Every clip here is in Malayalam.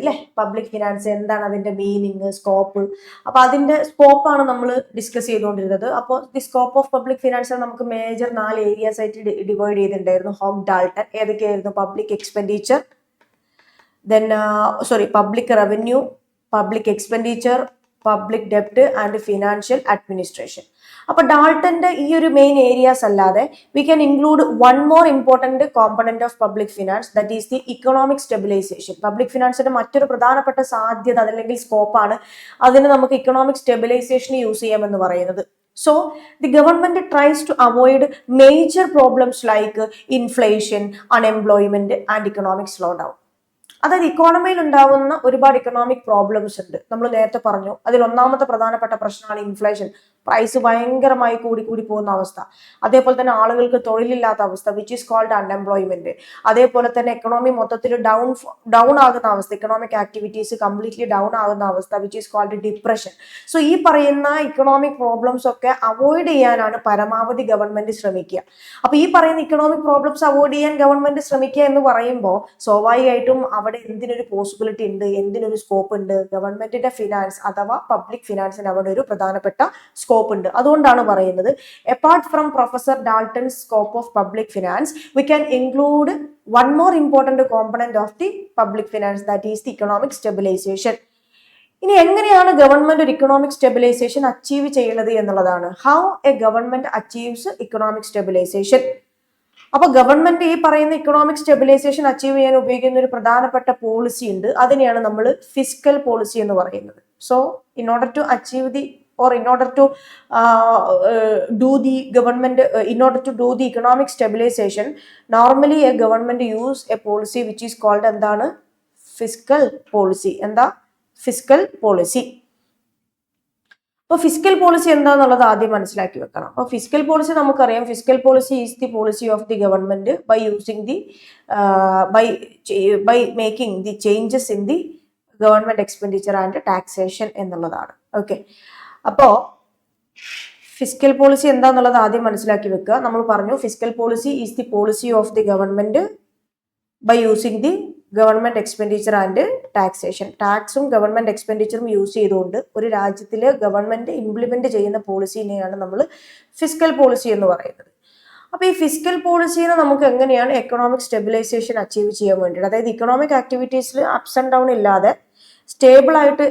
അല്ലേ? പബ്ലിക് ഫിനാൻസ് എന്താണ്, അതിന്റെ മീനിങ്, സ്കോപ്പ്. അപ്പൊ അതിന്റെ സ്കോപ്പാണ് നമ്മൾ ഡിസ്കസ് ചെയ്തുകൊണ്ടിരുന്നത്. അപ്പോൾ the scope of public finance നമുക്ക് മേജർ 4 ഏരിയാസ് ആയിട്ട് ഡിവൈഡ് ചെയ്തിട്ടുണ്ടായിരുന്നു. ഹോം ഡാൾട്ടൺ ഏതൊക്കെയായിരുന്നു? Public expenditure, then public revenue, public expenditure, public ഡെപ്റ്റ് ആൻഡ് ഫിനാൻഷ്യൽ അഡ്മിനിസ്ട്രേഷൻ. അപ്പൊ ഡാൾട്ടന്റെ ഈ ഒരു മെയിൻ ഏരിയാസ് അല്ലാതെ we can include one more important component of public finance, that is the economic stabilization. Public ഫിനാൻസിന്റെ മറ്റൊരു പ്രധാനപ്പെട്ട സാധ്യത അതല്ലെങ്കിൽ സ്കോപ്പാണ്, അതിന് നമുക്ക് ഇക്കണോമിക് സ്റ്റെബിലൈസേഷൻ യൂസ് ചെയ്യാമെന്ന് പറയുന്നത്. So the government tries to avoid major problems like inflation, unemployment and economic slowdown. അതായത് ഇക്കോണമിയിൽ ഉണ്ടാവുന്ന ഒരുപാട് ഇക്കണോമിക് പ്രോബ്ലംസ് ഉണ്ട്. നമ്മൾ നേരത്തെ പറഞ്ഞു, അതിൽ ഒന്നാമത്തെ പ്രധാനപ്പെട്ട പ്രശ്നമാണ് ഇൻഫ്ലേഷൻ. പ്രൈസ് ഭയങ്കരമായി കൂടി പോകുന്ന അവസ്ഥ. അതേപോലെ തന്നെ ആളുകൾക്ക് തൊഴിലില്ലാത്ത അവസ്ഥ, വിച്ച് ഈസ് കോൾഡ് അൺഎംപ്ലോയ്മെന്റ്. അതേപോലെ തന്നെ എക്കണോമി മൊത്തത്തിൽ ഡൗൺ ആകുന്ന അവസ്ഥ, ഇക്കണോമിക് ആക്ടിവിറ്റീസ് കംപ്ലീറ്റ്ലി ഡൗൺ ആകുന്ന അവസ്ഥ, which is called depression. So ഈ പറയുന്ന ഇക്കണോമിക് പ്രോബ്ലംസ് ഒക്കെ അവോയ്ഡ് ചെയ്യാനാണ് പരമാവധി ഗവൺമെന്റ് ശ്രമിക്കുക. അപ്പൊ ഈ പറയുന്ന ഇക്കണോമിക് പ്രോബ്ലംസ് അവോയ്ഡ് ചെയ്യാൻ ഗവൺമെന്റ് ശ്രമിക്കുക എന്ന് പറയുമ്പോൾ സ്വാഭാവികമായിട്ടും അവിടെ എന്തിനൊരു പോസിബിലിറ്റി ഉണ്ട്, എന്തിനൊരു സ്കോപ്പ് ഉണ്ട്? ഗവൺമെന്റിന്റെ ഫിനാൻസ് അഥവാ പബ്ലിക് ഫിനാൻസിന് അവിടെ ഒരു പ്രധാനപ്പെട്ട സ്കോപ്പ് ഉണ്ട്. അതുകൊണ്ടാണ് പറയുന്നത്, apart from Professor Dalton's scope of public finance, we can include one more important component of the public finance, that is the economic stabilization. ഇനി എങ്ങനെയാണ് ഗവൺമെന്റ് ഒരു ഇക്കണോമിക് സ്റ്റെബിലൈസേഷൻ അച്ചീവ് ചെയ്യുന്നത് എന്നുള്ളതാണ്. How a government achieves economic stabilization. അപ്പൊ ഗവൺമെന്റ് ഈ പറയുന്ന ഇക്കണോമിക് സ്റ്റെബിലൈസേഷൻ അച്ചീവ് ചെയ്യാൻ ഉപയോഗിക്കുന്ന ഒരു പ്രധാനപ്പെട്ട പോളിസി ഉണ്ട്, അതിനെയാണ് നമ്മൾ ഫിസ്ക്കൽ പോളിസി എന്ന് പറയുന്നത്. So in order to achieve the or in order to do the economic stabilization, normally a government use a policy which is called എന്താണ്? Fiscal policy. എന്താ ഫിസ്ക്കൽ പോളിസി? അപ്പൊ ഫിസ്ക്കൽ പോളിസി എന്താന്നുള്ളത് ആദ്യം മനസ്സിലാക്കി വെക്കണം. അപ്പൊ ഫിസ്ക്കൽ പോളിസി നമുക്കറിയാം, fiscal policy is the policy of the government by using the by making the changes in the government expenditure and taxation എന്നുള്ളതാണ്. ഓക്കെ, അപ്പോ ഫിസ്ക്കൽ പോളിസി എന്താന്നുള്ളത് ആദ്യം മനസ്സിലാക്കി വെക്കുക. നമ്മൾ പറഞ്ഞു, fiscal policy is the policy of the government by using the government expenditure and taxation. ടാക്സും ഗവൺമെന്റ് എക്സ്പെൻഡിച്ചറും യൂസ് ചെയ്തുകൊണ്ട് ഒരു രാജ്യത്തിലെ ഗവൺമെന്റ് ഇംപ്ലിമെന്റ് ചെയ്യുന്ന പോളിസിനെയാണ് നമ്മൾ ഫിസ്ക്കൽ പോളിസി എന്ന് പറയുന്നത്. അപ്പൊ ഈ ഫിസ്ക്കൽ പോളിസിനെ നമുക്ക് എങ്ങനെയാണ് എക്കണോമിക് സ്റ്റെബിലൈസേഷൻ അച്ചീവ് ചെയ്യാൻ വേണ്ടിയിട്ട്, അതായത് ഇക്കണോമിക് ആക്ടിവിറ്റീസിൽ അപ്സ് ആൻഡ് ഡൗൺ ഇല്ലാതെ സ്റ്റേബിൾ ആയിട്ട്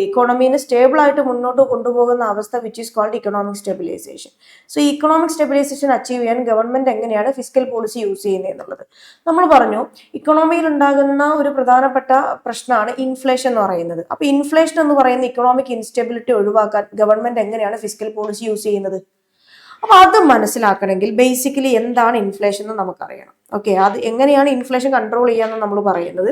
ഇക്കോണമീനെ സ്റ്റേബിൾ ആയിട്ട് മുന്നോട്ട് കൊണ്ടുപോകുന്ന അവസ്ഥ, which is called economic stabilization. So ഈ ഇക്കണോമിക് സ്റ്റെബിലൈസേഷൻ അച്ചീവ് ചെയ്യാൻ ഗവൺമെന്റ് എങ്ങനെയാണ് ഫിസ്ക്കൽ പോളിസി യൂസ് ചെയ്യുന്നത് എന്നുള്ളത് നമ്മൾ പറഞ്ഞു. ഇക്കണോമിയിൽ ഉണ്ടാകുന്ന ഒരു പ്രധാനപ്പെട്ട പ്രശ്നമാണ് ഇൻഫ്ലേഷൻ എന്ന് പറയുന്നത്. അപ്പൊ ഇൻഫ്ലേഷൻ എന്ന് പറയുന്ന ഇക്കണോമിക് ഇൻസ്റ്റെബിലിറ്റി ഒഴിവാക്കാൻ ഗവൺമെന്റ് എങ്ങനെയാണ് ഫിസ്ക്കൽ പോളിസി യൂസ് ചെയ്യുന്നത്? അപ്പൊ അത് മനസ്സിലാക്കണമെങ്കിൽ ബേസിക്കലി എന്താണ് ഇൻഫ്ലേഷൻ എന്ന് നമുക്കറിയണം. ഓക്കെ, അത് എങ്ങനെയാണ് ഇൻഫ്ലേഷൻ കൺട്രോൾ ചെയ്യാന്ന് നമ്മൾ പറയുന്നത്.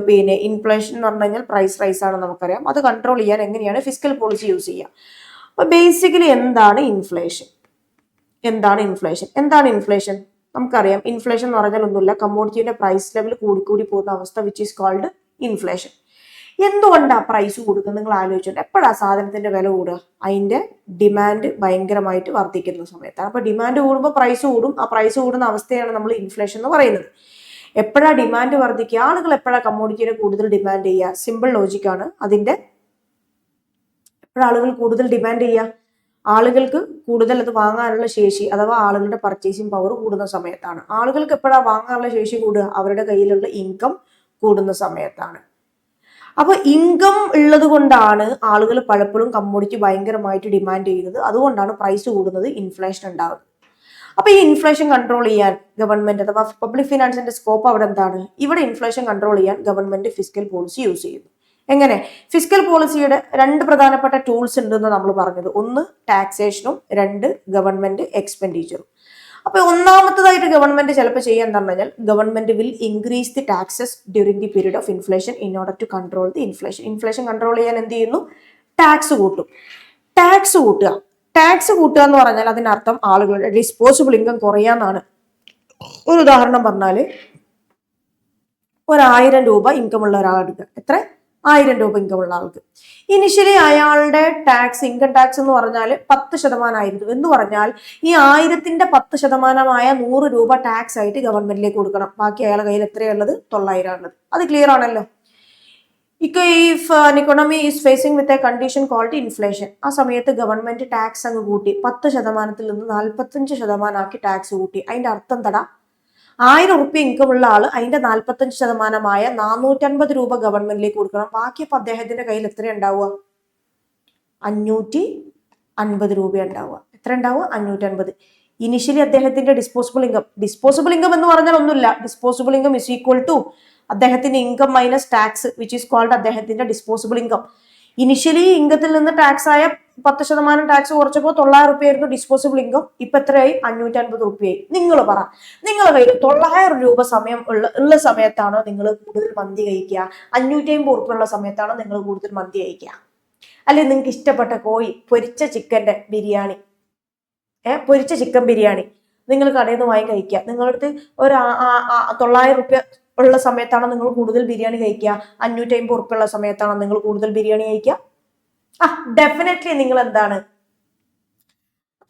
പിന്നെ ഇൻഫ്ലേഷൻ എന്ന് പറഞ്ഞു കഴിഞ്ഞാൽ പ്രൈസ് റൈസ് ആണ് നമുക്കറിയാം. അത് കൺട്രോൾ ചെയ്യാൻ എങ്ങനെയാണ് ഫിസ്ക്കൽ പോളിസി യൂസ് ചെയ്യുക? അപ്പൊ ബേസിക്കലി എന്താണ് ഇൻഫ്ലേഷൻ? എന്താണ് ഇൻഫ്ലേഷൻ? നമുക്കറിയാം, ഇൻഫ്ലേഷൻ എന്ന് പറഞ്ഞാൽ ഒന്നുമില്ല, കമ്മോഡിറ്റിയുടെ പ്രൈസ് ലെവൽ കൂടി പോകുന്ന അവസ്ഥ, വിച്ച് ഈസ് കോൾഡ് ഇൻഫ്ലേഷൻ. എന്തുകൊണ്ടാണ് പ്രൈസ് കൂടുന്നത്? നിങ്ങൾ ആലോചിച്ചിട്ടുണ്ട്, എപ്പോഴാണ് സാധനത്തിന്റെ വില കൂടുക? അതിന്റെ ഡിമാൻഡ് ഭയങ്കരമായിട്ട് വർദ്ധിക്കുന്ന സമയത്താണ്. അപ്പൊ ഡിമാൻഡ് കൂടുമ്പോൾ പ്രൈസ് കൂടും. ആ പ്രൈസ് കൂടുന്ന അവസ്ഥയാണ് നമ്മൾ ഇൻഫ്ലേഷൻ എന്ന് പറയുന്നത്. എപ്പോഴാ ഡിമാൻഡ് വർദ്ധിക്കുക? ആളുകൾ എപ്പോഴാ കമ്മോഡിറ്റിയെ കൂടുതൽ ഡിമാൻഡ് ചെയ്യുക? സിമ്പിൾ ലോജിക്കാണ് അതിന്റെ. എപ്പോഴാണ് ആളുകൾ കൂടുതൽ ഡിമാൻഡ് ചെയ്യുക? ആളുകൾക്ക് കൂടുതൽ അത് വാങ്ങാനുള്ള ശേഷി അഥവാ ആളുകളുടെ പർച്ചേസിങ് പവർ കൂടുന്ന സമയത്താണ്. ആളുകൾക്ക് എപ്പോഴാ വാങ്ങാനുള്ള ശേഷി കൂടുക? അവരുടെ കയ്യിലുള്ള ഇൻകം കൂടുന്ന സമയത്താണ്. അപ്പൊ ഇൻകം ഉള്ളത് കൊണ്ടാണ് ആളുകൾ പലപ്പോഴും കമ്മോഡിറ്റി ഭയങ്കരമായിട്ട് ഡിമാൻഡ് ചെയ്യുന്നത്. അതുകൊണ്ടാണ് പ്രൈസ് കൂടുന്നത്, ഇൻഫ്ലേഷൻ ഉണ്ടാകുന്നത്. അപ്പൊ ഈ ഇൻഫ്ലേഷൻ കൺട്രോൾ ചെയ്യാൻ ഗവൺമെന്റ് അഥവാ പബ്ലിക് ഫിനാൻസിന്റെ സ്കോപ്പ് അവിടെ എന്താണ്? ഇവിടെ ഇൻഫ്ലേഷൻ കൺട്രോൾ ചെയ്യാൻ ഗവൺമെന്റ് ഫിസ്ക്കൽ പോളിസി യൂസ് ചെയ്യുന്നു. എങ്ങനെ? ഫിസ്ക്കൽ പോളിസിയുടെ 2 പ്രധാനപ്പെട്ട ടൂൾസ് ഉണ്ടെന്ന് നമ്മൾ പറഞ്ഞത്. ഒന്ന് ടാക്സേഷനും, 2 ഗവൺമെന്റ് എക്സ്പെൻഡിച്ചറും. അപ്പൊ ഒന്നാമത്തതായിട്ട് ഗവൺമെന്റ് ചിലപ്പോൾ ചെയ്യാൻ എന്താ പറഞ്ഞാൽ, government will increase the taxes during the period of inflation in order to control the inflation. Inflation control ചെയ്യാൻ എന്ത് ചെയ്യുന്നു? ടാക്സ് കൂട്ടും. ടാക്സ് കൂട്ടുക എന്ന് പറഞ്ഞാൽ അതിനർത്ഥം ആളുകളുടെ ഡിസ്പോസിബിൾ ഇൻകം കുറയാന്നാണ്. ഒരു ഉദാഹരണം പറഞ്ഞാല്, 1000 രൂപ ഇൻകം ഉള്ള ഒരാളെടുക്കുക. എത്ര? 1000 രൂപ ഇൻകം ഉള്ള ആൾക്ക്. ഇനിഷ്യലി അയാളുടെ ടാക്സ്, ഇൻകം ടാക്സ് എന്ന് പറഞ്ഞാൽ 10% എന്ന് പറഞ്ഞാൽ ഈ 1000ന്റെ 10%, 100 രൂപ ടാക്സ് ആയിട്ട് ഗവൺമെന്റിലേക്ക് കൊടുക്കണം. ബാക്കി അയാളുടെ കയ്യിൽ എത്രയുള്ളത്? 900 ഉള്ളത്. അത് ക്ലിയർ ആണല്ലോ. If economy is facing with a condition called inflation, ആ സമയത്ത് ഗവൺമെന്റ് ടാക്സ് അങ്ങ് കൂട്ടി 10% നിന്ന് 45% ആക്കി ടാക്സ് കൂട്ടി. അതിന്റെ അർത്ഥം തട 1000 റുപ്യ ഇൻകം ഉള്ള ആള് അതിന്റെ 45%, 450 രൂപ ഗവൺമെന്റിലേക്ക് കൊടുക്കണം. ബാക്കി അപ്പൊ അദ്ദേഹത്തിന്റെ കയ്യിൽ എത്ര ഉണ്ടാവുക? 550 രൂപ ഉണ്ടാവുക. എത്ര ഉണ്ടാവുക? 550. ഇനിഷ്യലി അദ്ദേഹത്തിന്റെ ഡിസ്പോസിബിൾ ഇൻകം എന്ന് പറഞ്ഞാൽ ഒന്നുമില്ല. Disposable income is equal to അദ്ദേഹത്തിന്റെ income minus tax, which is called അദ്ദേഹത്തിന്റെ ഡിസ്പോസിബിൾ ഇൻകം. ഇനിഷ്യലി ഇൻകത്തിൽ നിന്ന് ടാക്സ് ആയ 10% ടാക്സ് കുറച്ചപ്പോൾ 900 റുപ്യ ആയിരുന്നു ഡിസ്പോസിബിൾ ഇൻകം. ഇപ്പൊ എത്രയായി? 550 റുപ്യയായി. നിങ്ങൾ പറ, നിങ്ങളെ കയ്യിൽ 900 രൂപ സമയം ഉള്ള സമയത്താണോ നിങ്ങൾ കൂടുതൽ മന്തി കഴിക്കുക? 550 റുപ്യ ഉള്ള സമയത്താണോ നിങ്ങൾ കൂടുതൽ മന്തി കഴിക്കുക? അല്ലെങ്കിൽ നിങ്ങൾക്ക് ഇഷ്ടപ്പെട്ട കോഴി പൊരിച്ച ചിക്കന്റെ ബിരിയാണി, പൊരിച്ച ചിക്കൻ ബിരിയാണി നിങ്ങൾ കടയിൽ നിന്ന് വാങ്ങി കഴിക്കുക. നിങ്ങളടുത്ത് ഒരു 900 റുപ്യ ഉള്ള സമയത്താണോ നിങ്ങൾ കൂടുതൽ ബിരിയാണി കഴിക്കുക? 550 റുപ്യ ഉള്ള സമയത്താണോ നിങ്ങൾ കൂടുതൽ ബിരിയാണി കഴിക്കുക? ഡെഫിനറ്റ്ലി നിങ്ങൾ എന്താണ്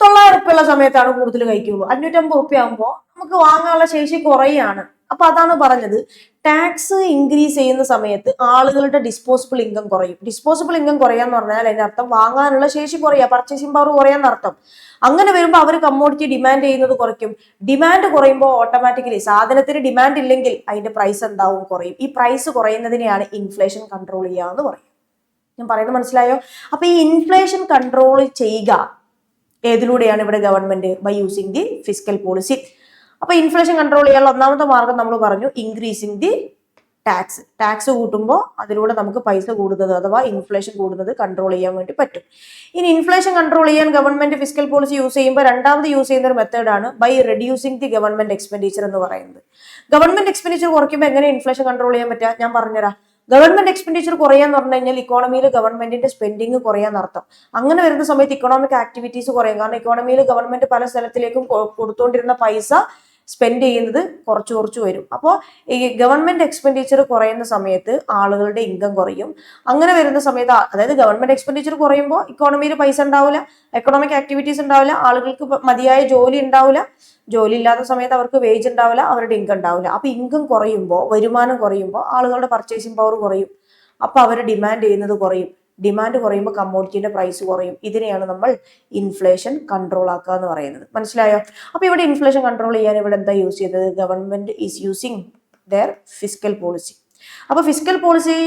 900 റുപ്യ ഉള്ള സമയത്താണ് കൂടുതൽ കഴിക്കുള്ളൂ. 550 റുപ്യ ആകുമ്പോൾ നമുക്ക് വാങ്ങാനുള്ള ശേഷി കുറയാണ്. അപ്പൊ അതാണ് പറഞ്ഞത്, ടാക്സ് ഇൻക്രീസ് ചെയ്യുന്ന സമയത്ത് ആളുകളുടെ ഡിസ്പോസിബിൾ ഇൻകം കുറയും. ഡിസ്പോസിബിൾ ഇൻകം കുറയാന്ന് പറഞ്ഞാൽ അതിന്റെ അർത്ഥം വാങ്ങാനുള്ള ശേഷി കുറയുക, പർച്ചേസിംഗ് പവർ കുറയാന്ന് അർത്ഥം. അങ്ങനെ വരുമ്പോൾ അവർ കമ്മോഡിറ്റി ഡിമാൻഡ് ചെയ്യുന്നത് കുറയ്ക്കും. ഡിമാൻഡ് കുറയുമ്പോൾ ഓട്ടോമാറ്റിക്കലി സാധനത്തിന് ഡിമാൻഡ് ഇല്ലെങ്കിൽ അതിന്റെ പ്രൈസ് എന്താവും? കുറയും. ഈ പ്രൈസ് കുറയുന്നതിനെയാണ് ഇൻഫ്ലേഷൻ കൺട്രോൾ ചെയ്യുക എന്ന് പറയും. ഞാൻ പറയുന്നത് മനസ്സിലായോ? അപ്പൊ ഈ ഇൻഫ്ലേഷൻ കൺട്രോൾ ചെയ്യുക ഏതിലൂടെയാണ് ഇവിടെ government? By using the fiscal policy. അപ്പൊ ഇൻഫ്ലേഷൻ കൺട്രോൾ ചെയ്യാനുള്ള ഒന്നാമത്തെ മാർഗം നമ്മൾ പറഞ്ഞു, ഇൻക്രീസിങ് ദി ടാക്സ്. ടാക്സ് കൂട്ടുമ്പോൾ അതിലൂടെ നമുക്ക് പൈസ കൂടുന്നത് അഥവാ ഇൻഫ്ലേഷൻ കൂടുന്നത് കൺട്രോൾ ചെയ്യാൻ വേണ്ടി പറ്റും. ഇനി ഇൻഫ്ലേഷൻ കൺട്രോൾ ചെയ്യാൻ ഗവൺമെന്റ് ഫിസ്ക്കൽ പോളിസി യൂസ് ചെയ്യുമ്പോൾ രണ്ടാമത് യൂസ് ചെയ്യുന്ന ഒരു മെത്തേഡാണ് by reducing the government expenditure എന്ന് പറയുന്നത്. ഗവൺമെന്റ് എക്സ്പെൻഡിച്ചർ കുറയ്ക്കുമ്പോൾ എങ്ങനെ ഇൻഫ്ലേഷൻ കൺട്രോൾ ചെയ്യാൻ പറ്റുക? ഞാൻ പറഞ്ഞുതരാം. ഗവൺമെന്റ് എക്സ്പെൻഡിച്ചർ കുറയാന്ന് പറഞ്ഞു കഴിഞ്ഞാൽ ഇക്കോണമിയിൽ ഗവൺമെന്റിന്റെ സ്പെൻഡിങ് കുറയാന്ന് അർത്ഥം. അങ്ങനെ വരുന്ന സമയത്ത് ഇക്കണോമിക് ആക്ടിവിറ്റീസ് കുറയും. കാരണം ഇക്കോണമിയിൽ ഗവൺമെന്റ് പല സ്ഥലത്തിലേക്കും കൊടുത്തുകൊണ്ടിരുന്ന പൈസ സ്പെൻഡ് ചെയ്യുന്നത് കുറച്ചു വരും. അപ്പോൾ ഈ ഗവൺമെന്റ് എക്സ്പെൻഡിച്ചർ കുറയുന്ന സമയത്ത് ആളുകളുടെ ഇൻകം കുറയും. അങ്ങനെ വരുന്ന സമയത്ത്, അതായത് ഗവൺമെന്റ് എക്സ്പെൻഡിച്ചർ കുറയുമ്പോൾ ഇക്കോണമിയിൽ പൈസ ഉണ്ടാവില്ല, എക്കണോമിക് ആക്ടിവിറ്റീസ് ഉണ്ടാവില്ല, ആളുകൾക്ക് മതിയായ ജോലി ഉണ്ടാവില്ല, ജോലി ഇല്ലാത്ത സമയത്ത് അവർക്ക് വേജ് ഉണ്ടാവില്ല, അവരുടെ ഇൻകം ഉണ്ടാവില്ല. അപ്പൊ ഇൻകം കുറയുമ്പോൾ, വരുമാനം കുറയുമ്പോൾ ആളുകളുടെ പർച്ചേസിംഗ് പവർ കുറയും. അപ്പൊ അവർ ഡിമാൻഡ് ചെയ്യുന്നത് കുറയും. ഡിമാൻഡ് കുറയുമ്പോൾ കമ്മോഡിറ്റിന്റെ പ്രൈസ് കുറയും. ഇതിനെയാണ് നമ്മൾ ഇൻഫ്ലേഷൻ കൺട്രോൾ ആക്കുക എന്ന് പറയുന്നത്. മനസ്സിലായോ? അപ്പൊ ഇവിടെ ഇൻഫ്ലേഷൻ കൺട്രോൾ ചെയ്യാൻ ഇവിടെ എന്താ യൂസ് ചെയ്തത്? Government is using there fiscal policy. അപ്പൊ ഫിസ്ക്കൽ പോളിസി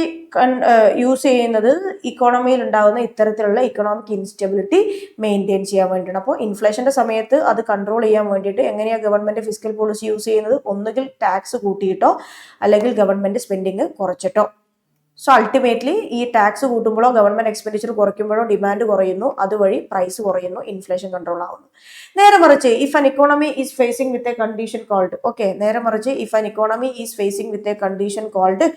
യൂസ് ചെയ്യുന്നത് ഇക്കോണമിയിൽ ഉണ്ടാകുന്ന ഇത്തരത്തിലുള്ള ഇക്കണോമിക് ഇൻസ്റ്റെബിലിറ്റി മെയിൻറ്റെയിൻ ചെയ്യാൻ വേണ്ടിയിട്ടാണ്. അപ്പോൾ ഇൻഫ്ലേഷന്റെ സമയത്ത് അത് കൺട്രോൾ ചെയ്യാൻ വേണ്ടിയിട്ട് എങ്ങനെയാണ് ഗവൺമെന്റ് ഫിസ്ക്കൽ പോളിസി യൂസ് ചെയ്യുന്നത്? ഒന്നുകിൽ ടാക്സ് കൂട്ടിയിട്ടോ അല്ലെങ്കിൽ ഗവൺമെന്റ് സ്പെൻഡിങ് കുറച്ചിട്ടോ. സോ അൾട്ടിമേറ്റ്ലി ഈ ടാക്സ് കൂട്ടുമ്പോഴോ ഗവൺമെന്റ് എക്സ്പെൻഡിച്ചർ കുറയ്ക്കുമ്പോഴോ ഡിമാൻഡ് കുറയുന്നു, അതുവഴി പ്രൈസ് കുറയുന്നു, ഇൻഫ്ലേഷൻ കൺട്രോൾ ആവുന്നു. നേരെ മറിച്ച് if an economy is facing with a condition called if an economy is facing with a condition called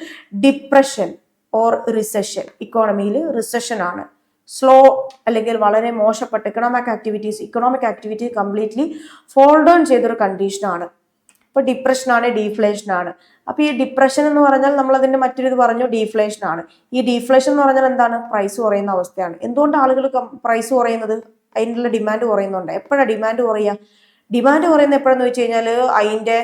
depression or recession, ഇക്കോണമിയിൽ റിസഷൻ ആണ്, സ്ലോ അല്ലെങ്കിൽ വളരെ മോശപ്പെട്ട economic activity completely fall down ചെയ്തൊരു കണ്ടീഷനാണ്. ഇപ്പൊ ഡിപ്രഷൻ ആണ്, ഡീഫ്ലേഷൻ ആണ്. അപ്പൊ ഈ ഡിപ്രഷൻ എന്ന് പറഞ്ഞാൽ നമ്മൾ അതിന്റെ മറ്റൊരു ഇത് പറഞ്ഞു, ഡീഫ്ലേഷൻ ആണ്. ഈ ഡീഫ്ലേഷൻ എന്ന് പറഞ്ഞാൽ എന്താണ്? പ്രൈസ് കുറയുന്ന അവസ്ഥയാണ്. എന്തുകൊണ്ട് ആളുകൾ പ്രൈസ് കുറയുന്നത്? അതിനുള്ള ഡിമാൻഡ് കുറയുന്നുണ്ട്. എപ്പോഴാണ് ഡിമാൻഡ് കുറയുക? ഡിമാൻഡ് കുറയുന്ന എപ്പോഴെന്ന് വെച്ച് കഴിഞ്ഞാൽ അതിന്റെ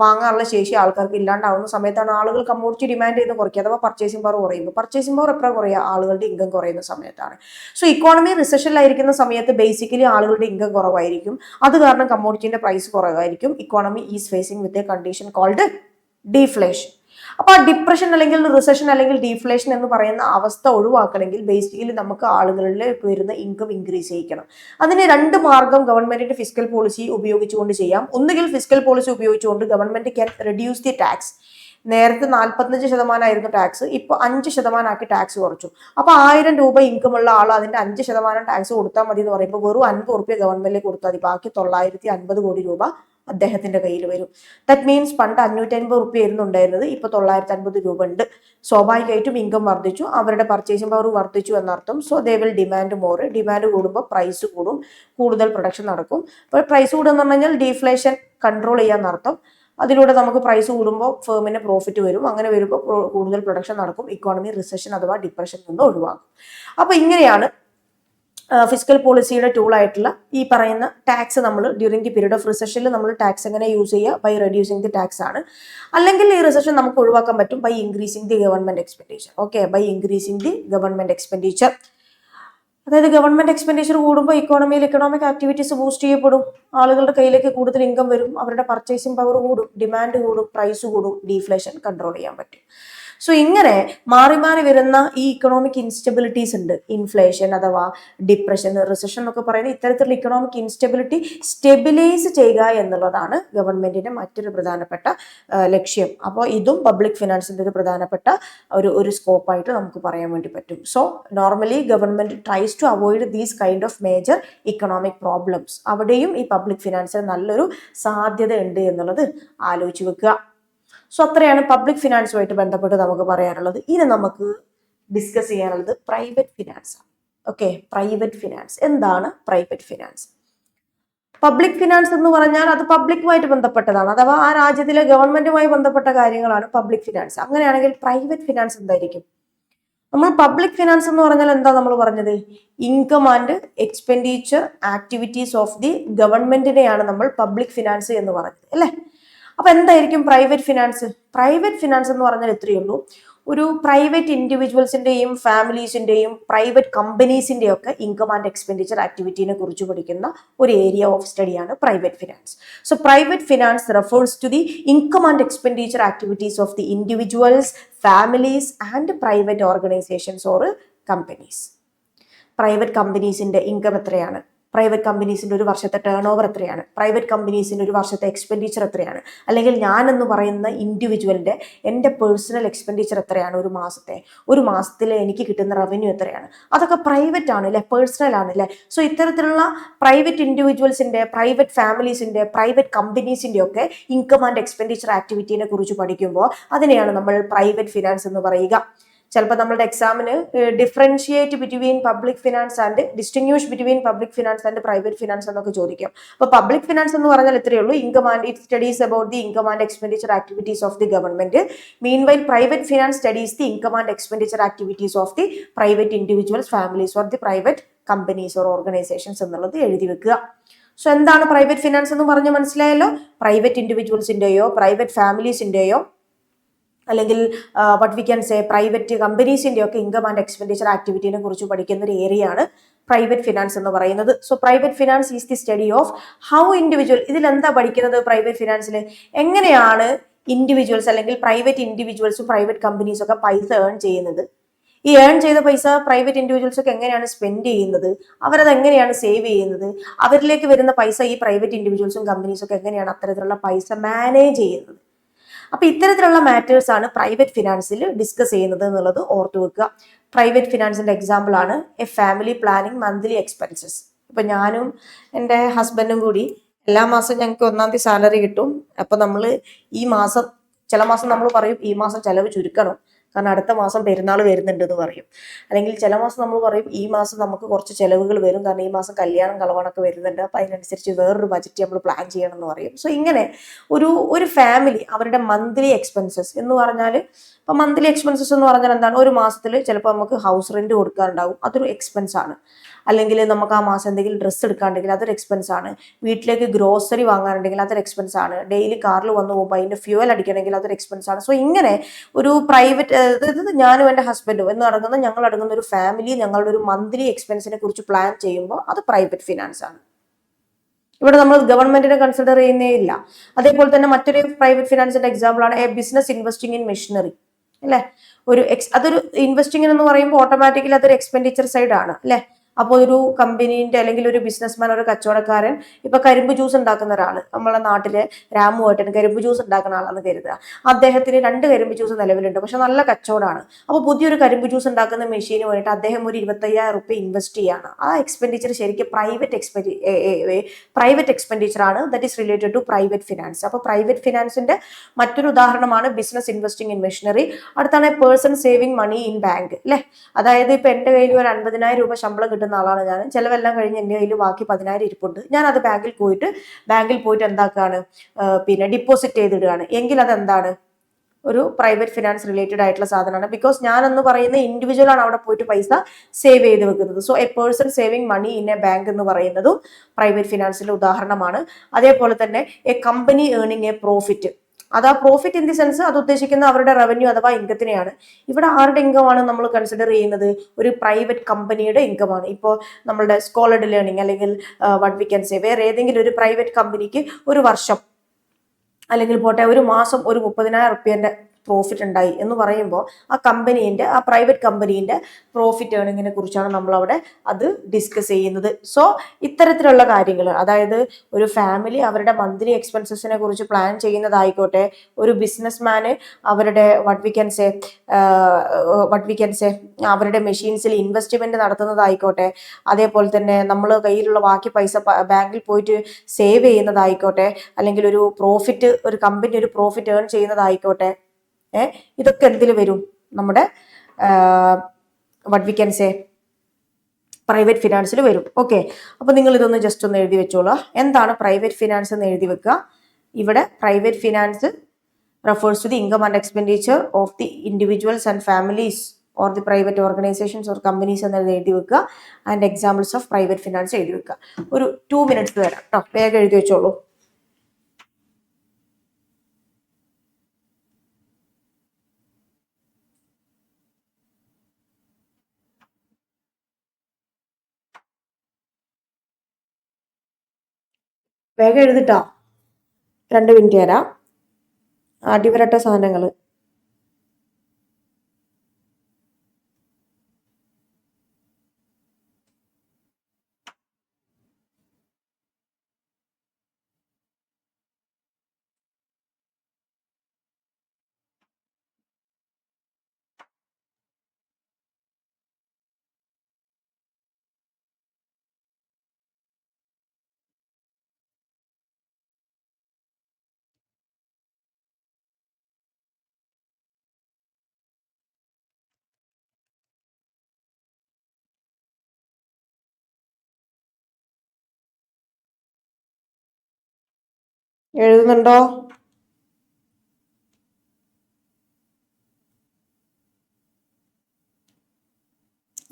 വാങ്ങാനുള്ള ശേഷി ആൾക്കാർക്ക് ഇല്ലാണ്ടാവുന്ന സമയത്താണ് ആളുകൾ കമ്മോഡിറ്റി ഡിമാൻഡ് ചെയ്യുന്ന കുറയ്ക്കുക, അഥവാ പർച്ചേസിംഗ് പവർ കുറയുമ്പോൾ. പർച്ചേസിംഗ് പവർ എപ്പോഴാണ് കുറയുക? ആളുകളുടെ ഇൻകം കുറയുന്ന സമയത്താണ്. സോ ഇക്കോണമി റിസഷനിലായിരിക്കുന്ന സമയത്ത് ബേസിക്കലി ആളുകളുടെ ഇൻകം കുറവായിരിക്കും. അത് കാരണം കമ്മോഡിറ്റിന്റെ പ്രൈസ് കുറവായിരിക്കും. Economy is facing with a condition called deflation. അപ്പൊ ആ ഡിപ്രഷൻ അല്ലെങ്കിൽ റിസഷൻ അല്ലെങ്കിൽ ഡീഫ്ലേഷൻ എന്ന് പറയുന്ന അവസ്ഥ ഒഴിവാക്കണമെങ്കിൽ ബേസിക്കലി നമുക്ക് ആളുകളിൽ വരുന്ന ഇൻകം ഇൻക്രീസ് ചെയ്യിക്കണം. അതിന് രണ്ട് മാർഗം ഗവൺമെന്റിന്റെ ഫിസ്ക്കൽ പോളിസി ഉപയോഗിച്ചുകൊണ്ട് ചെയ്യാം. ഒന്നുകിൽ ഫിസ്ക്കൽ പോളിസി ഉപയോഗിച്ചുകൊണ്ട് government can reduce the tax. നേരത്തെ 45% ആയിരുന്നു ടാക്സ്, ഇപ്പൊ 5% ആക്കി ടാക്സ് കുറച്ചു. അപ്പൊ 1000 രൂപ ഇൻകം ഉള്ള ആൾ അതിന്റെ 5% ടാക്സ് കൊടുത്താൽ മതി എന്ന് പറയുമ്പോൾ വെറും 50 റുപ്യ ഗവൺമെന്റിലേക്ക് കൊടുത്താൽ മതി. ബാക്കി 950 കോടി രൂപ അദ്ദേഹത്തിന്റെ കയ്യിൽ വരും. ദാറ്റ് മീൻസ് പണ്ട് 550 റുപ്യ ആയിരുന്നു ഉണ്ടായിരുന്നത്, ഇപ്പൊ 950 രൂപ ഉണ്ട്. സ്വാഭാവികമായിട്ടും ഇൻകം വർദ്ധിച്ചു, അവരുടെ പർച്ചേസിംഗ് പവർ വർദ്ധിച്ചു എന്നർത്ഥം. So they will demand more. Demand കൂടുമ്പോൾ പ്രൈസ് കൂടും, കൂടുതൽ പ്രൊഡക്ഷൻ നടക്കും. അപ്പോൾ പ്രൈസ് കൂടുക എന്ന് പറഞ്ഞു കഴിഞ്ഞാൽ ഡീഫ്ലേഷൻ കൺട്രോൾ ചെയ്യാന്നർത്ഥം. അതിലൂടെ നമുക്ക് പ്രൈസ് കൂടുമ്പോൾ ഫേമിന് പ്രോഫിറ്റ് വരും. അങ്ങനെ വരുമ്പോൾ കൂടുതൽ പ്രൊഡക്ഷൻ നടക്കും. ഇക്കോണമി റിസഷൻ അഥവാ ഡിപ്രഷനിൽ നിന്ന് ഒഴിവാക്കും. അപ്പൊ ഇങ്ങനെയാണ് ഫിസിക്കൽ പോളിസിയുടെ ടൂൾ ആയിട്ടുള്ള ഈ പറയുന്ന ടാക്സ് നമ്മൾ ഡ്യൂറിംഗ് ദി പീരീഡ് ഓഫ് റിസഷനിൽ നമ്മൾ ടാക്സ് എങ്ങനെ യൂസ് ചെയ്യുക? ബൈ റെഡ്യൂസിങ് ദി ടാക്സ് ആണ്. അല്ലെങ്കിൽ ഈ റിസഷൻ നമുക്ക് ഒഴിവാക്കാൻ പറ്റും by increasing the government expenditure. Okay, by increasing the government expenditure. അതായത് ഗവൺമെന്റ് എക്സ്പെൻഡിച്ചർ കൂടുമ്പോൾ ഇക്കോണമിയിൽ എക്കണോമിക് ആക്ടിവിറ്റീസ് ബൂസ്റ്റ് ചെയ്യപ്പെടും. ആളുകളുടെ കയ്യിലേക്ക് കൂടുതൽ ഇൻകം വരും. അവരുടെ പർച്ചേസിംഗ് പവർ കൂടും, ഡിമാൻഡ് കൂടും, പ്രൈസ് കൂടും, ഡീഫ്ലേഷൻ കൺട്രോൾ ചെയ്യാൻ പറ്റും. സോ ഇങ്ങനെ മാറി മാറി വരുന്ന ഈ ഇക്കണോമിക് ഇൻസ്റ്റെബിലിറ്റീസ് ഉണ്ട്. ഇൻഫ്ലേഷൻ അഥവാ ഡിപ്രഷൻ, റിസഷൻ എന്നൊക്കെ പറയുന്നത് ഇത്തരത്തിലുള്ള ഇക്കണോമിക് ഇൻസ്റ്റെബിലിറ്റി സ്റ്റെബിലൈസ് ചെയ്യുക എന്നുള്ളതാണ് ഗവൺമെന്റിന്റെ മറ്റൊരു പ്രധാനപ്പെട്ട ലക്ഷ്യം. അപ്പോൾ ഇതും പബ്ലിക് ഫിനാൻസിന്റെ ഒരു പ്രധാനപ്പെട്ട ഒരു സ്കോപ്പായിട്ട് നമുക്ക് പറയാൻ വേണ്ടി പറ്റും. So normally government tries to avoid these kind of major economic problems. അവിടെയും ഈ പബ്ലിക് ഫിനാൻസിന് നല്ലൊരു സാധ്യത ഉണ്ട് എന്നുള്ളത് ആലോചിച്ച് വെക്കുക. സോ അത്രയാണ് പബ്ലിക് ഫിനാൻസുമായിട്ട് ബന്ധപ്പെട്ട് നമുക്ക് പറയാനുള്ളത്. ഇനി നമുക്ക് ഡിസ്കസ് ചെയ്യാനുള്ളത് പ്രൈവറ്റ് ഫിനാൻസ് ആണ്. ഓക്കെ, പ്രൈവറ്റ് ഫിനാൻസ് എന്താണ്? പ്രൈവറ്റ് ഫിനാൻസ്, പബ്ലിക് ഫിനാൻസ് എന്ന് പറഞ്ഞാൽ അത് പബ്ലിക്കുമായിട്ട് ബന്ധപ്പെട്ടതാണ്, അഥവാ ആ രാജ്യത്തിലെ ഗവൺമെന്റുമായി ബന്ധപ്പെട്ട കാര്യങ്ങളാണ് പബ്ലിക് ഫിനാൻസ്. അങ്ങനെയാണെങ്കിൽ പ്രൈവറ്റ് ഫിനാൻസ് എന്തായിരിക്കും? നമ്മൾ പബ്ലിക് ഫിനാൻസ് എന്ന് പറഞ്ഞാൽ എന്താ നമ്മൾ പറഞ്ഞത്? Income and expenditure activities of the ഗവൺമെന്റിനെയാണ് നമ്മൾ പബ്ലിക് ഫിനാൻസ് എന്ന് പറഞ്ഞത്, അല്ലേ? അപ്പൊ എന്തായിരിക്കും പ്രൈവറ്റ് ഫിനാൻസ്? പ്രൈവറ്റ് ഫിനാൻസ് എന്ന് പറഞ്ഞാൽ എത്രയേ ഉള്ളൂ, ഒരു പ്രൈവറ്റ് ഇൻഡിവിജ്വൽസിന്റെയും ഫാമിലീസിന്റെയും പ്രൈവറ്റ് കമ്പനീസിന്റെയും ഒക്കെ ഇൻകം ആൻഡ് എക്സ്പെൻഡിച്ചർ ആക്ടിവിറ്റിനെ കുറിച്ച് പഠിക്കുന്ന ഒരു ഏരിയ ഓഫ് സ്റ്റഡിയാണ് private finance. So private finance refers to the income and expenditure activities of the individuals, families and private organizations or companies. Private കമ്പനീസിന്റെ ഇൻകം എത്രയാണ്? പ്രൈവറ്റ് കമ്പനീസിന്റെ ഒരു വർഷത്തെ ടേൺ ഓവർ എത്രയാണ്? പ്രൈവറ്റ് കമ്പനീസിന്റെ ഒരു വർഷത്തെ എക്സ്പെൻഡിച്ചർ എത്രയാണ്? അല്ലെങ്കിൽ ഞാൻ എന്ന് പറയുന്ന ഇൻഡിവിജ്വലിന്റെ എൻ്റെ പേഴ്സണൽ എക്സ്പെൻഡിച്ചർ എത്രയാണ് ഒരു മാസത്തിലെ എനിക്ക് കിട്ടുന്ന റവന്യൂ എത്രയാണ്? അതൊക്കെ പ്രൈവറ്റ് ആണ് അല്ലെ, പേഴ്സണൽ ആണ് അല്ലെ. സോ ഇത്തരത്തിലുള്ള പ്രൈവറ്റ് ഇൻഡിവിജ്വൽസിന്റെ, പ്രൈവറ്റ് ഫാമിലീസിന്റെ, പ്രൈവറ്റ് കമ്പനീസിന്റെ ഒക്കെ ഇൻകം ആൻഡ് എക്സ്പെൻഡിച്ചർ ആക്ടിവിറ്റിനെ കുറിച്ച് പഠിക്കുമ്പോൾ അതിനെയാണ് നമ്മൾ പ്രൈവറ്റ് ഫിനാൻസ് എന്ന് പറയുക. ചിലപ്പോൾ നമ്മളുടെ എക്സാമിന് differentiate between public finance and distinguish between public finance and private finance എന്നൊക്കെ ചോദിക്കാം. അപ്പോൾ പബ്ലിക് ഫിനാൻസ് എന്ന് പറഞ്ഞാൽ ഇത്രയേ ഉള്ളൂ, income and it studies about the income and expenditure activities of the government. Meanwhile private finance studies the income and expenditure activities of the private individuals, families or the private companies or organisations എന്നുള്ളത് എഴുതി വെക്കുക. സോ എന്താണ് പ്രൈവറ്റ് ഫിനാൻസ് എന്ന് പറഞ്ഞ് മനസ്സിലായല്ലോ. പ്രൈവറ്റ് ഇൻഡിവിജ്വൽസിന്റെയോ പ്രൈവറ്റ് ഫാമിലീസിന്റെയോ അല്ലെങ്കിൽ what we can say private കമ്പനീസിന്റെ ഒക്കെ ഇൻകം ആൻഡ് എക്സ്പെൻഡിച്ചർ ആക്ടിവിറ്റിനെ കുറിച്ച് പഠിക്കുന്ന ഒരു ഏരിയയാണ് പ്രൈവറ്റ് ഫിനാൻസ് എന്ന് പറയുന്നത്. So private finance is the study of how individual, ഇതിൽ എന്താ പഠിക്കുന്നത് പ്രൈവറ്റ് ഫിനാൻസിൽ? എങ്ങനെയാണ് ഇൻഡിവിജ്വൽസ് അല്ലെങ്കിൽ പ്രൈവറ്റ് ഇൻഡിവിജ്വൽസും പ്രൈവറ്റ് കമ്പനീസും ഒക്കെ പൈസ ഏൺ ചെയ്യുന്നത്, ഈ ഏൺ ചെയ്ത പൈസ പ്രൈവറ്റ് ഇൻഡിവിജ്വൽസ് ഒക്കെ എങ്ങനെയാണ് സ്പെൻഡ് ചെയ്യുന്നത്, അവരത് എങ്ങനെയാണ് സേവ് ചെയ്യുന്നത്, അവരിലേക്ക് വരുന്ന പൈസ ഈ പ്രൈവറ്റ് ഇൻഡിവിജ്വൽസും കമ്പനീസും ഒക്കെ എങ്ങനെയാണ് അത്തരത്തിലുള്ള പൈസ മാനേജ് ചെയ്യുന്നത്. അപ്പൊ ഇത്തരത്തിലുള്ള മാറ്റേഴ്സ് ആണ് പ്രൈവറ്റ് ഫിനാൻസിൽ ഡിസ്കസ് ചെയ്യുന്നത് എന്നുള്ളത് ഓർത്തു വെക്കുക. പ്രൈവറ്റ് ഫിനാൻസിന്റെ എക്സാമ്പിൾ ആണ് A family planning monthly expenses. ഇപ്പൊ ഞാനും എൻ്റെ ഹസ്ബൻഡും കൂടി എല്ലാ മാസവും ഞങ്ങൾക്ക് 1-ാം തീയതി സാലറി കിട്ടും. അപ്പൊ നമ്മൾ ഈ മാസം, ചില മാസം നമ്മൾ പറയും ഈ മാസം ചെലവ് ചുരുക്കണം കാരണം അടുത്ത മാസം പെരുന്നാൾ വരുന്നുണ്ട് എന്ന് പറയും. അല്ലെങ്കിൽ ചില മാസം നമ്മൾ പറയും ഈ മാസം നമുക്ക് കുറച്ച് ചിലവുകൾ വരും കാരണം ഈ മാസം കല്യാണം കളവണൊക്കെ വരുന്നുണ്ട്, അപ്പം അതിനനുസരിച്ച് വേറൊരു ബജറ്റ് നമ്മൾ പ്ലാൻ ചെയ്യണം എന്ന് പറയും. സോ ഇങ്ങനെ ഒരു ഫാമിലി അവരുടെ മന്ത്ലി എക്സ്പെൻസസ് എന്ന് പറഞ്ഞാൽ, ഇപ്പം മന്ത്ലി എക്സ്പെൻസസ് എന്ന് പറഞ്ഞാൽ എന്താണ്, ഒരു മാസത്തിൽ ചിലപ്പോൾ നമുക്ക് ഹൗസ് റെന്റ് കൊടുക്കാനുണ്ടാവും, അതൊരു എക്സ്പെൻസ് ആണ്. അല്ലെങ്കിൽ നമുക്ക് ആ മാസം എന്തെങ്കിലും ഡ്രസ്സ് എടുക്കാനുണ്ടെങ്കിൽ അതൊരു എക്സ്പെൻസ് ആണ്. വീട്ടിലേക്ക് ഗ്രോസറി വാങ്ങാനുണ്ടെങ്കിൽ അതൊരു എക്സ്പെൻസ് ആണ്. ഡെയിലി കാറിൽ വന്ന് പോകുമ്പോൾ അതിൻ്റെ ഫ്യൂവൽ അടിക്കണമെങ്കിൽ അതൊരു എക്സ്പെൻസ് ആണ്. സോ ഇങ്ങനെ ഒരു പ്രൈവറ്റ്, അതായത് ഞാനും എൻ്റെ ഹസ്ബൻഡും ഞങ്ങൾ അടങ്ങുന്ന ഒരു ഫാമിലി ഞങ്ങളുടെ ഒരു മന്ത്ലി എക്സ്പെൻസിനെ കുറിച്ച് പ്ലാൻ ചെയ്യുമ്പോൾ അത് പ്രൈവറ്റ് ഫിനാൻസ് ആണ്. ഇവിടെ നമ്മൾ ഗവൺമെന്റിനെ കൺസിഡർ ചെയ്യുന്നേ ഇല്ല. അതേപോലെ തന്നെ മറ്റൊരു പ്രൈവറ്റ് ഫിനാൻസിന്റെ എക്സാമ്പിൾ ആണ് A business investing in machinery, അല്ലെ. അതൊരു ഇൻവെസ്റ്റിംഗ് എന്ന് പറയുമ്പോൾ ഓട്ടോമാറ്റിക്കലി അതൊരു എക്സ്പെൻഡിച്ചർ സൈഡ് ആണ്, അല്ലെ. അപ്പോൾ ഒരു കമ്പനീന്റെ അല്ലെങ്കിൽ ഒരു ബിസിനസ്മാൻ, ഒരു കച്ചവടക്കാരൻ, ഇപ്പൊ കരിമ്പ് ജ്യൂസ് ഉണ്ടാക്കുന്ന ഒരാള്, നമ്മളെ നാട്ടിലെ രാമുവേട്ടൻ കരിമ്പ് ജ്യൂസ് ഉണ്ടാക്കുന്ന ആളാണെന്ന് കരുതുക. അദ്ദേഹത്തിന് 2 കരിമ്പ് ജ്യൂസ് നിലവിലുണ്ട്, പക്ഷെ നല്ല കച്ചവടമാണ്. അപ്പോൾ പുതിയൊരു കരിമ്പ് ജ്യൂസ് ഉണ്ടാക്കുന്ന മെഷീന് വേണ്ടിയിട്ട് അദ്ദേഹം ഒരു 25,000 റുപ്യ ഇൻവെസ്റ്റ് ചെയ്യാണ്. ആ എക്സ്പെൻഡിച്ചർ ശരിക്കും പ്രൈവറ്റ് എക്സ്പെൻഡിച്ചർ ആണ്. That is related to private finance. അപ്പോൾ പ്രൈവറ്റ് ഫിനാൻസിന്റെ മറ്റൊരു ഉദാഹരണമാണ് ബിസിനസ് ഇൻവെസ്റ്റിംഗ് ഇൻ മെഷീനറി. അടുത്താണ് person saving money in bank, അല്ലെ. അതായത് ഇപ്പൊ എന്റെ കയ്യിൽ ഒരു 50,000 രൂപ ശമ്പളം കിട്ടുന്ന ആളാണ് ഞാൻ. ചിലവെല്ലാം കഴിഞ്ഞ് എൻ്റെ കയ്യിൽ ബാക്കി 10,000 ഇരിപ്പുണ്ട്. ഞാൻ അത് ബാങ്കിൽ പോയിട്ട് എന്താക്കാണ്, പിന്നെ ഡിപ്പോസിറ്റ് ചെയ്തിടുകയാണ് എങ്കിൽ അതെന്താണ്, ഒരു പ്രൈവറ്റ് ഫിനാൻസ് റിലേറ്റഡ് ആയിട്ടുള്ള സാധനമാണ്. ബിക്കോസ് ഞാനെന്ന് പറയുന്ന ഇൻഡിവിജ്വൽ ആണ് അവിടെ പോയിട്ട് പൈസ സേവ് ചെയ്ത് വെക്കുന്നത്. So a person saving money in a bank എന്ന് പറയുന്നതും പ്രൈവറ്റ് ഫിനാൻസിന്റെ ഉദാഹരണമാണ്. അതേപോലെ തന്നെ a company earning a profit, അത് ആ പ്രോഫിറ്റ് ഇൻ ദി സെൻസ് അത് ഉദ്ദേശിക്കുന്ന അവരുടെ റവന്യൂ അഥവാ ഇൻകത്തിനെയാണ്. ഇവിടെ ആരുടെ ഇൻകമാണ് നമ്മൾ കൺസിഡർ ചെയ്യുന്നത്, ഒരു പ്രൈവറ്റ് കമ്പനിയുടെ ഇൻകമാണ്. ഇപ്പോൾ നമ്മളുടെ സ്കോളർഡ് ലേണിംഗ് അല്ലെങ്കിൽ വട്ട് വി ക്യാൻ സേ വേറെ ഏതെങ്കിലും ഒരു പ്രൈവറ്റ് കമ്പനിക്ക് ഒരു വർഷം അല്ലെങ്കിൽ പോട്ടെ ഒരു മാസം ഒരു 30,000 പ്രോഫിറ്റ് ഉണ്ടായി എന്ന് പറയുമ്പോൾ ആ പ്രൈവറ്റ് കമ്പനീന്റെ പ്രോഫിറ്റ് ഏണിങ്ങിനെ കുറിച്ചാണ് നമ്മൾ അവിടെ അത് ഡിസ്കസ് ചെയ്യുന്നത്. സോ ഇത്തരത്തിലുള്ള കാര്യങ്ങൾ, അതായത് ഒരു ഫാമിലി അവരുടെ മന്ത്ലി എക്സ്പെൻസസിനെ കുറിച്ച് പ്ലാൻ ചെയ്യുന്നതായിക്കോട്ടെ, ഒരു ബിസിനസ്മാന് അവരുടെ വട്ട് വി ക്യാൻ സേ അവരുടെ മെഷീൻസിൽ ഇൻവെസ്റ്റ്മെന്റ് നടത്തുന്നതായിക്കോട്ടെ, അതേപോലെ തന്നെ നമ്മൾ കയ്യിലുള്ള ബാക്കി പൈസ ബാങ്കിൽ പോയിട്ട് സേവ് ചെയ്യുന്നതായിക്കോട്ടെ, അല്ലെങ്കിൽ ഒരു കമ്പനി ഒരു പ്രോഫിറ്റ് ഏൺ ചെയ്യുന്നതായിക്കോട്ടെ, ഇതൊക്കെ എന്തിൽ വരും, നമ്മുടെ what we can say private ഫിനാൻസിൽ വരും. ഓക്കെ, അപ്പൊ നിങ്ങൾ ഇതൊന്ന് ജസ്റ്റ് ഒന്ന് എഴുതി വെച്ചോളൂ. എന്താണ് പ്രൈവറ്റ് ഫിനാൻസ് എന്ന് എഴുതി വെക്കുക. ഇവിടെ private finance refers to the income and expenditure of the individuals and families or the private organizations or companies എന്നത് എഴുതി വെക്കുക. And examples of private finance എഴുതി വെക്കുക. ഒരു 2 minutes തരാം കേട്ടോ, വേഗം എഴുതി വെച്ചോളൂ. വേഗം എഴുതിട്ടോ, 2 minute തരാം. അടിവരട്ട സാധനങ്ങൾ എഴുതുന്നുണ്ടോ?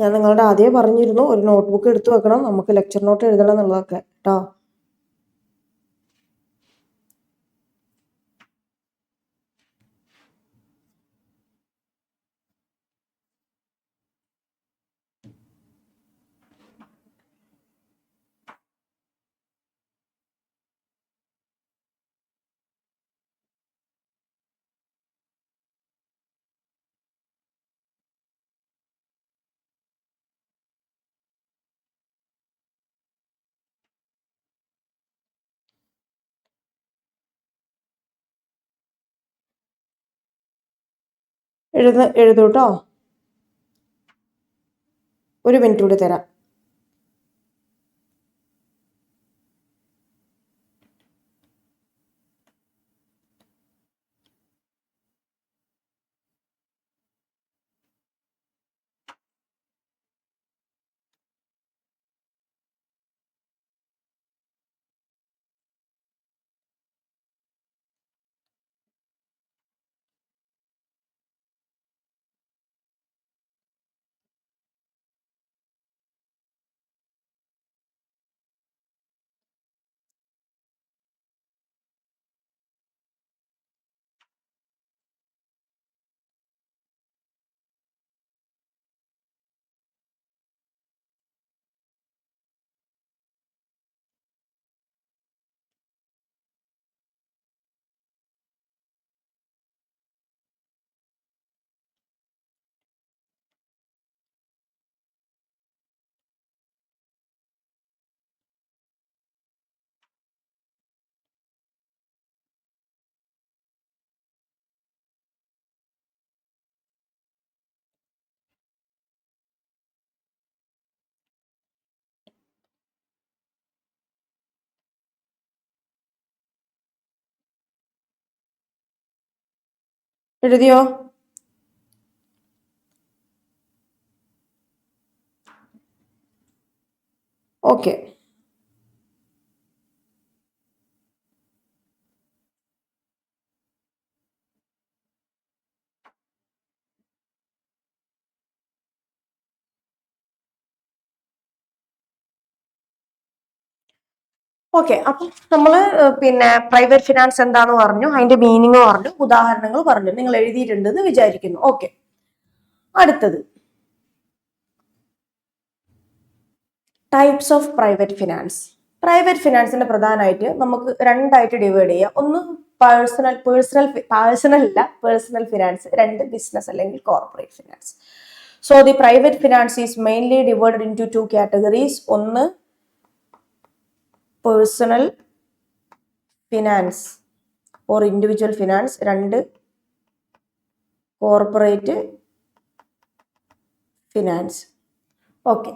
ഞാൻ നിങ്ങളോട് ആദ്യമേ പറഞ്ഞിരുന്നു ഒരു നോട്ട്ബുക്ക് എടുത്തു വെക്കണം, നമുക്ക് ലെക്ചർ നോട്ട് എഴുതണം എന്നുള്ളതൊക്കെ കേട്ടോ. എഴുതൂട്ടോ, 1 minute കൂടി തരാം. എഴുതിയോ? ഓക്കെ. ഓക്കെ, അപ്പൊ നമ്മള് പിന്നെ പ്രൈവറ്റ് ഫിനാൻസ് എന്താന്ന് പറഞ്ഞു, അതിന്റെ മീനിങ് പറഞ്ഞു, ഉദാഹരണങ്ങൾ പറഞ്ഞു, നിങ്ങൾ എഴുതിയിട്ടുണ്ടെന്ന് വിചാരിക്കുന്നു. ഓക്കെ, അടുത്തത് types of private finance. Private ഫിനാൻസിന്റെ പ്രധാനമായിട്ട് നമുക്ക് രണ്ടായിട്ട് ഡിവൈഡ് ചെയ്യാം. ഒന്ന് പേഴ്സണൽ ഫിനാൻസ്, രണ്ട് ബിസിനസ് അല്ലെങ്കിൽ corporate finance. So the private finance is mainly divided into categories. ഒന്ന് personal finance or individual finance, രണ്ട് കോർപ്പറേറ്റ് ഫിനാൻസ്. ഓക്കെ,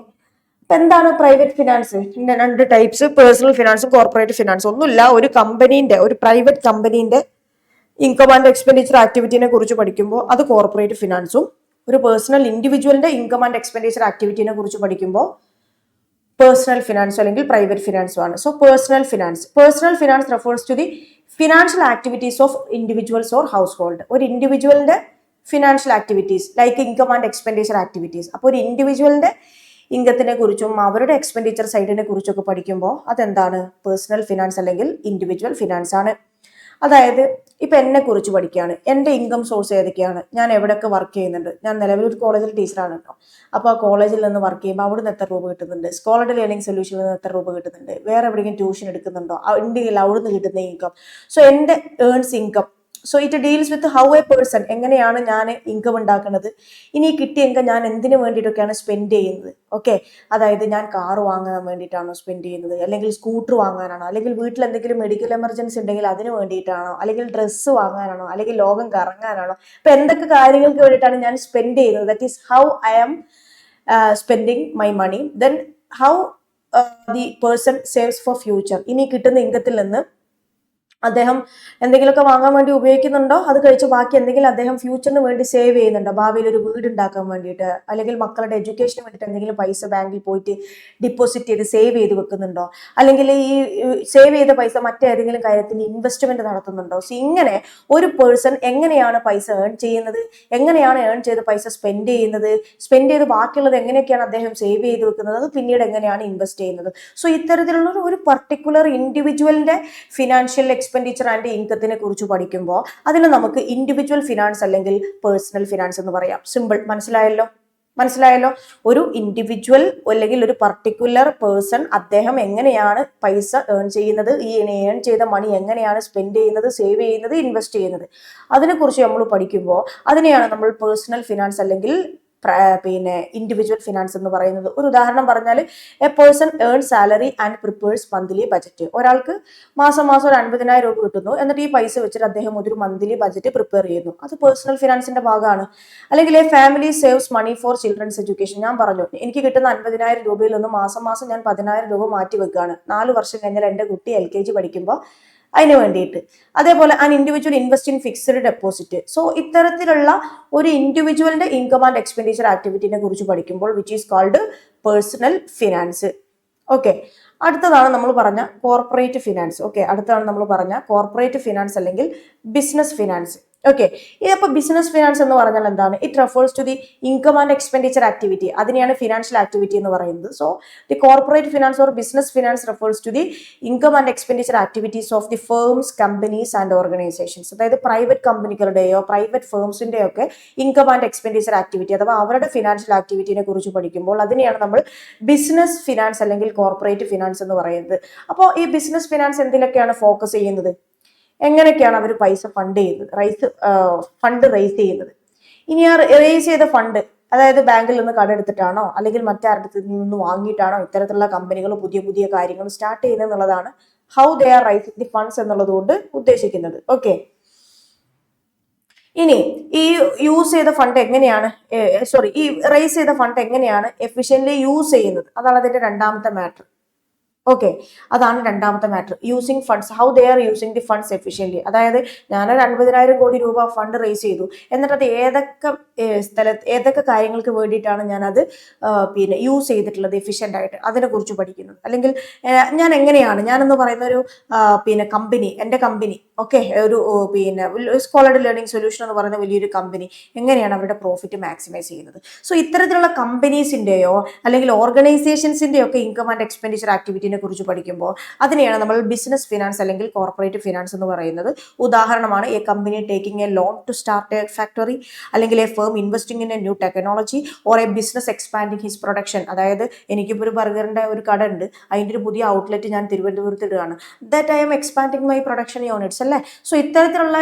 അപ്പൊ എന്താണ് പ്രൈവറ്റ് ഫിനാൻസ്? രണ്ട് ടൈപ്സ്, പേഴ്സണൽ ഫിനാൻസും കോർപ്പറേറ്റ് ഫിനാൻസും. ഒന്നുമില്ല, ഒരു കമ്പനീന്റെ, ഒരു പ്രൈവറ്റ് കമ്പനീന്റെ ഇൻകം ആൻഡ് എക്സ്പെൻഡിച്ചർ ആക്ടിവിറ്റിനെ കുറിച്ച് പഠിക്കുമ്പോൾ അത് കോർപ്പറേറ്റ് ഫിനാൻസും, ഒരു പേഴ്സണൽ ഇൻഡിവിജ്വലിന്റെ ഇൻകം ആൻഡ് എക്സ്പെൻഡിച്ചർ ആക്ടിവിറ്റിനെ കുറിച്ച് പഠിക്കുമ്പോൾ പേഴ്സണൽ ഫിനാൻസ് അല്ലെങ്കിൽ പ്രൈവറ്റ് ഫിനാൻസും ആണ്. So personal finance refers to the financial activities of individuals or household. ഒരു ഇൻഡിവിജ്വലിന്റെ financial activities like income and expenditure activities. അപ്പോൾ ഒരു ഇൻഡിവിജ്വലിന്റെ ഇൻകത്തിനെ കുറിച്ചും അവരുടെ എക്സ്പെൻഡിച്ചർ സൈഡിനെ കുറിച്ചൊക്കെ പഠിക്കുമ്പോൾ അതെന്താണ്? പേഴ്സണൽ ഫിനാൻസ് അല്ലെങ്കിൽ ഇൻഡിവിജ്വൽ ഫിനാൻസ് ആണ്. അതായത് ഇപ്പൊ എന്നെ കുറിച്ച് പഠിക്കുകയാണ്, എന്റെ ഇൻകം സോഴ്സ് ഏതൊക്കെയാണ്, ഞാൻ എവിടെയൊക്കെ വർക്ക് ചെയ്യുന്നുണ്ട്. ഞാൻ നിലവിൽ ഒരു കോളേജിൽ ടീച്ചറാണ് കേട്ടോ. അപ്പോൾ ആ കോളേജിൽ നിന്ന് വർക്ക് ചെയ്യുമ്പോൾ അവിടെ നിന്ന് എത്ര രൂപ കിട്ടുന്നുണ്ട്, സ്കോളർഡ് ലേണിംഗ് സൊല്യൂഷനിൽ നിന്ന് എത്ര രൂപ കിട്ടുന്നുണ്ട്, വേറെ എവിടെയെങ്കിലും ട്യൂഷൻ എടുക്കുന്നുണ്ടോ, ഉണ്ടെങ്കിൽ അവിടെ നിന്ന് കിട്ടുന്ന ഇൻകം. സോ എന്റെ earns income. So it deals with how A person, എങ്ങനെയാണ് ഞാൻ ഇൻകം ഉണ്ടാക്കുന്നത്, ഇനി കിട്ടിയ ഇൻകം ഞാൻ എന്തിനു വേണ്ടിയിട്ടൊക്കെയാണ് സ്പെൻഡ് ചെയ്യുന്നത്. ഓക്കെ, അതായത് ഞാൻ കാർ വാങ്ങാൻ വേണ്ടിയിട്ടാണോ സ്പെൻഡ് ചെയ്യുന്നത്, അല്ലെങ്കിൽ സ്കൂട്ടർ വാങ്ങാനാണോ, അല്ലെങ്കിൽ വീട്ടിൽ എന്തെങ്കിലും മെഡിക്കൽ എമർജൻസി ഉണ്ടെങ്കിൽ അതിന് വേണ്ടിയിട്ടാണോ, അല്ലെങ്കിൽ ഡ്രസ്സ് വാങ്ങാനാണോ, അല്ലെങ്കിൽ ലോകം കറങ്ങാനാണോ, അപ്പൊ എന്തൊക്കെ കാര്യങ്ങൾക്ക് വേണ്ടിയിട്ടാണ് ഞാൻ സ്പെൻഡ് ചെയ്യുന്നത്. That is how I am spending my money. Then how the person saves for future. ഇനി കിട്ടുന്ന ഇൻകത്തിൽ നിന്ന് അദ്ദേഹം എന്തെങ്കിലുമൊക്കെ വാങ്ങാൻ വേണ്ടി ഉപയോഗിക്കുന്നുണ്ടോ, അത് കഴിച്ച് ബാക്കി എന്തെങ്കിലും അദ്ദേഹം ഫ്യൂച്ചറിന് വേണ്ടി സേവ് ചെയ്യുന്നുണ്ടോ, ഭാവിയിൽ ഒരു വീട് ഉണ്ടാക്കാൻ വേണ്ടിയിട്ട്, അല്ലെങ്കിൽ മക്കളുടെ എഡ്യൂക്കേഷന് വേണ്ടിയിട്ട് എന്തെങ്കിലും പൈസ ബാങ്കിൽ പോയിട്ട് ഡിപ്പോസിറ്റ് ചെയ്ത് സേവ് ചെയ്ത് വെക്കുന്നുണ്ടോ, അല്ലെങ്കിൽ ഈ സേവ് ചെയ്ത പൈസ മറ്റേതെങ്കിലും കാര്യത്തിന് ഇൻവെസ്റ്റ്മെന്റ് നടത്തുന്നുണ്ടോ. സോ ഇങ്ങനെ ഒരു പേഴ്സൺ എങ്ങനെയാണ് പൈസ ഏൺ ചെയ്യുന്നത്, എങ്ങനെയാണ് ഏൺ ചെയ്ത പൈസ സ്പെൻഡ് ചെയ്ത് ബാക്കിയുള്ളത് എങ്ങനെയൊക്കെയാണ് അദ്ദേഹം സേവ് ചെയ്ത് വെക്കുന്നത്, അത് പിന്നീട് എങ്ങനെയാണ് ഇൻവെസ്റ്റ് ചെയ്യുന്നത്. സോ ഇത്തരത്തിലുള്ള ഒരു പർട്ടിക്കുലർ ഇൻഡിവിജ്വലിന്റെ ഫിനാൻഷ്യൽ എക്സ്പെൻഡിച്ചർ ആൻഡ് ഇൻകത്തിനെ കുറിച്ച് പഠിക്കുമ്പോൾ അതിന് നമുക്ക് ഇൻഡിവിജ്വൽ ഫിനാൻസ് അല്ലെങ്കിൽ പേഴ്സണൽ ഫിനാൻസ് എന്ന് പറയാം. സിമ്പിൾ, മനസ്സിലായല്ലോ. ഒരു ഇൻഡിവിജ്വൽ അല്ലെങ്കിൽ ഒരു പർട്ടിക്കുലർ പേഴ്സൺ, അദ്ദേഹം എങ്ങനെയാണ് പൈസ ഏൺ ചെയ്യുന്നത്, ഈ ഏൺ ചെയ്ത മണി എങ്ങനെയാണ് സ്പെൻഡ് ചെയ്യുന്നത്, സേവ് ചെയ്യുന്നത്, ഇൻവെസ്റ്റ് ചെയ്യുന്നത്, അതിനെക്കുറിച്ച് നമ്മൾ പഠിക്കുമ്പോൾ അതിനെയാണ് നമ്മൾ പേഴ്സണൽ ഫിനാൻസ് അല്ലെങ്കിൽ പിന്നെ ഇൻഡിവിജ്വൽ ഫിനാൻസ് എന്ന് പറയുന്നത്. ഒരു ഉദാഹരണം പറഞ്ഞാൽ, A person earn salary and prepares monthly budget. ഒരാൾക്ക് മാസം ഒരു 50,000 രൂപ കിട്ടുന്നു, എന്നിട്ട് ഈ പൈസ വെച്ചിട്ട് അദ്ദേഹം ഒരു മന്ത്ലി ബജറ്റ് പ്രിപ്പയർ ചെയ്യുന്നു. അത് പേഴ്സണൽ ഫിനാൻസിന്റെ ഭാഗമാണ്. അല്ലെങ്കിൽ a family saves money for children's education. ഞാൻ പറഞ്ഞു, എനിക്ക് കിട്ടുന്ന 50,000 രൂപയിൽ നിന്ന് മാസം ഞാൻ 10,000 രൂപ മാറ്റി വെക്കുകയാണ്. 4 വർഷം കഴിഞ്ഞാൽ എന്റെ കുട്ടി LKG പഠിക്കുമ്പോൾ അതിന് വേണ്ടിയിട്ട്. അതേപോലെ an individual invest in fixed deposit. So ഇത്തരത്തിലുള്ള ഒരു ഇൻഡിവിജ്വലിന്റെ ഇൻകം ആൻഡ് എക്സ്പെൻഡിച്ചർ ആക്ടിവിറ്റിനെ കുറിച്ച് പഠിക്കുമ്പോൾ which is called personal finance. Okay, അടുത്തതാണ് നമ്മൾ പറഞ്ഞ കോർപ്പറേറ്റ് ഫിനാൻസ് അല്ലെങ്കിൽ ബിസിനസ് ഫിനാൻസ്. ഓക്കെ, അപ്പൊ ബിസിനസ് ഫിനാൻസ് എന്ന് പറഞ്ഞാൽ എന്താണ്? It refers to the income and expenditure activity. അതിനെയാണ് ഫിനാൻഷ്യൽ ആക്ടിവിറ്റി എന്ന് പറയുന്നത്. So the corporate finance or business finance refers to the income and expenditure activities of the firms, companies and organisations. അതായത് പ്രൈവറ്റ് കമ്പനികളുടെയോ പ്രൈവറ്റ് ഫേംസിന്റെയോ ഒക്കെ ഇൻകം ആൻഡ് എക്സ്പെൻഡിച്ചർ ആക്ടിവിറ്റി അഥവാ അവരുടെ ഫിനാൻഷ്യൽ ആക്ടിവിറ്റിനെ കുറിച്ച് പഠിക്കുമ്പോൾ അതിനെയാണ് നമ്മൾ ബിസിനസ് ഫിനാൻസ് അല്ലെങ്കിൽ കോർപ്പറേറ്റ് ഫിനാൻസ് എന്ന് പറയുന്നത്. അപ്പോൾ ഈ ബിസിനസ് ഫിനാൻസ് എന്തിലൊക്കെയാണ് ഫോക്കസ് ചെയ്യുന്നത്? എങ്ങനെയൊക്കെയാണ് അവർ പൈസ ഫണ്ട് റേസ് ചെയ്യുന്നത്? ഇനി ആ റേസ് ചെയ്ത ഫണ്ട്, അതായത് ബാങ്കിൽ നിന്ന് കടമെടുത്തിട്ടാണോ അല്ലെങ്കിൽ മറ്റാരുടെ നിന്ന് വാങ്ങിയിട്ടാണോ ഇത്തരത്തിലുള്ള കമ്പനികൾ പുതിയ കാര്യങ്ങൾ സ്റ്റാർട്ട് ചെയ്യുന്നത് എന്നുള്ളതാണ് how they are rising the funds എന്നുള്ളത് കൊണ്ട് ഉദ്ദേശിക്കുന്നത്. ഓക്കെ, ഇനി ഈ യൂസ് ചെയ്ത ഫണ്ട് എങ്ങനെയാണ് ഈ റേസ് ചെയ്ത ഫണ്ട് എങ്ങനെയാണ് എഫിഷ്യന്റ്ലി യൂസ് ചെയ്യുന്നത്, അതാണ് അതിന്റെ രണ്ടാമത്തെ മാറ്റർ. ഓക്കെ, അതാണ് രണ്ടാമത്തെ matter. Using funds, how they are using the funds efficiently. അതായത് ഞാനൊരു 50,000 കോടി രൂപ ഫണ്ട് റേസ് ചെയ്തു, എന്നിട്ട് അത് ഏതൊക്കെ കാര്യങ്ങൾക്ക് വേണ്ടിയിട്ടാണ് ഞാനത് പിന്നെ യൂസ് ചെയ്തിട്ടുള്ളത് എഫിഷ്യൻ്റ് ആയിട്ട്, അതിനെക്കുറിച്ച് പഠിക്കുന്നത്. അല്ലെങ്കിൽ ഞാനെന്ന് പറയുന്ന ഒരു പിന്നെ കമ്പനി, എൻ്റെ കമ്പനി ഓക്കെ, ഒരു പിന്നെ സ്കോളർഡ് ലേണിംഗ് സൊല്യൂഷൻ എന്ന് പറയുന്ന വലിയൊരു കമ്പനി എങ്ങനെയാണ് അവരുടെ പ്രോഫിറ്റ് മാക്സിമൈസ് ചെയ്യുന്നത്. സോ ഇത്തരത്തിലുള്ള കമ്പനീസിൻ്റെയോ അല്ലെങ്കിൽ ഓർഗനൈസേഷൻസിൻ്റെയോ ഒക്കെ ഇൻകം ആൻഡ് എക്സ്പെൻഡിച്ചർ ആക്ടിവിറ്റിനെ കുറിച്ച് പഠിക്കുമ്പോൾ അതിനെയാണ് നമ്മൾ ബിസിനസ് ഫിനാൻസ് അല്ലെങ്കിൽ കോർപ്പറേറ്റ് ഫിനാൻസ് എന്ന് പറയുന്നത്. ഉദാഹരണമാണ് a company taking a loan to start a factory, അല്ലെങ്കിൽ a firm investing in a new technology, or a business expanding his production. അതായത് എനിക്കിപ്പോൾ ഒരു ബർഗറിൻ്റെ ഒരു കട ഉണ്ട്, അതിൻ്റെ ഒരു പുതിയ ഔട്ട്ലെറ്റ് ഞാൻ തിരുവനന്തപുരത്ത് ഇടുകയാണ്. That I M expanding my production units അല്ലേ. സോ ഇത്തരത്തിലുള്ള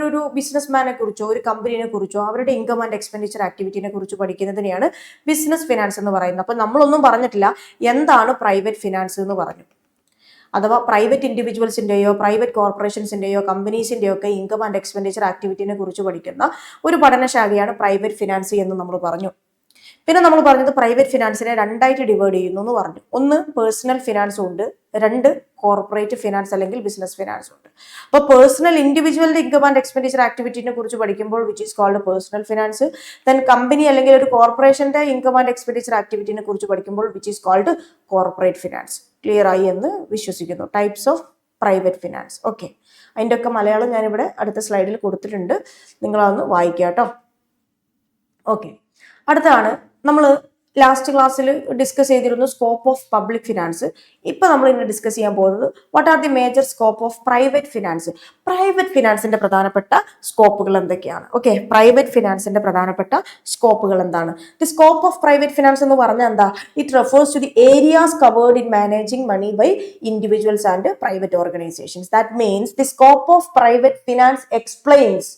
ഒരു ബിസിനസ്മാനെ കുറിച്ചോ ഒരു കമ്പനിയെ കുറിച്ചോ അവരുടെ ഇൻകം ആൻഡ് എക്സ്പെൻഡിച്ചർ ആക്ടിവിറ്റിനെ കുറിച്ച് പഠിക്കുന്നതിനെയാണ് ബിസിനസ് ഫിനാൻസ് എന്ന് പറയുന്നത്. അപ്പോൾ നമ്മളൊന്നും പറഞ്ഞിട്ടില്ല എന്താണ് പ്രൈവറ്റ് ഫിനാൻസ് എന്ന് പറഞ്ഞു. അഥവാ പ്രൈവറ്റ് ഇൻഡിവിജ്വൽസിൻ്റെയോ പ്രൈവറ്റ് കോർപ്പറേഷൻസിൻ്റെയോ കമ്പനീസിൻ്റെയോ ഒക്കെ ഇൻകം ആൻഡ് എക്സ്പെൻഡിച്ചർ ആക്ടിവിറ്റിനെ കുറിച്ച് പഠിക്കുന്ന ഒരു പഠനശാഖയാണ് പ്രൈവറ്റ് ഫിനാൻസ് എന്ന് നമ്മൾ പറഞ്ഞു. പിന്നെ നമ്മൾ പറഞ്ഞത് പ്രൈവറ്റ് ഫിനാൻസിനെ രണ്ടായിട്ട് ഡിവൈഡ് ചെയ്യുന്നു എന്ന് പറഞ്ഞു. ഒന്ന് പേഴ്സണൽ ഫിനാൻസും ഉണ്ട്, രണ്ട് കോർപ്പറേറ്റ് ഫിനാൻസ് അല്ലെങ്കിൽ ബിസിനസ് ഫിനാൻസും ഉണ്ട്. അപ്പോൾ പേഴ്സണൽ ഇൻഡിവിജ്വലിന്റെ ഇൻകം ആൻഡ് എക്സ്പെൻഡിച്ചർ ആക്ടിവിറ്റിനെ കുറിച്ച് പഠിക്കുമ്പോൾ which is called personal finance. Then company അല്ലെങ്കിൽ ഒരു കോർപ്പറേഷന്റെ ഇൻകം ആൻഡ് എക്സ്പെൻഡിച്ചർ ആക്ടിവിറ്റിനെ കുറിച്ച് പഠിക്കുമ്പോൾ which is called corporate finance. Clear ആയി എന്ന് വിശ്വസിക്കുന്നു. Types of private finance. Okay, അതിൻ്റെ ഒക്കെ മലയാളം ഞാനിവിടെ അടുത്ത സ്ലൈഡിൽ കൊടുത്തിട്ടുണ്ട്, നിങ്ങളതൊന്ന് വായിക്കാം കേട്ടോ. ഓക്കെ, അടുത്താണ് നമ്മൾ ലാസ്റ്റ് ക്ലാസ്സിൽ ഡിസ്കസ് ചെയ്തിരുന്നു സ്കോപ്പ് ഓഫ് പബ്ലിക് ഫിനാൻസ്. ഇപ്പൊ നമ്മൾ ഇന്ന് ഡിസ്കസ് ചെയ്യാൻ പോകുന്നത് what are the major scope of private finance. Private ഫിനാൻസിന്റെ പ്രധാനപ്പെട്ട സ്കോപ്പുകൾ എന്തൊക്കെയാണ്? ഓക്കെ, പ്രൈവറ്റ് ഫിനാൻസിന്റെ പ്രധാനപ്പെട്ട സ്കോപ്പുകൾ എന്താണ്? The scope of private finance എന്ന് പറഞ്ഞാൽ എന്താ? It refers to the areas covered in managing money by individuals and private organizations. That means the scope of private finance explains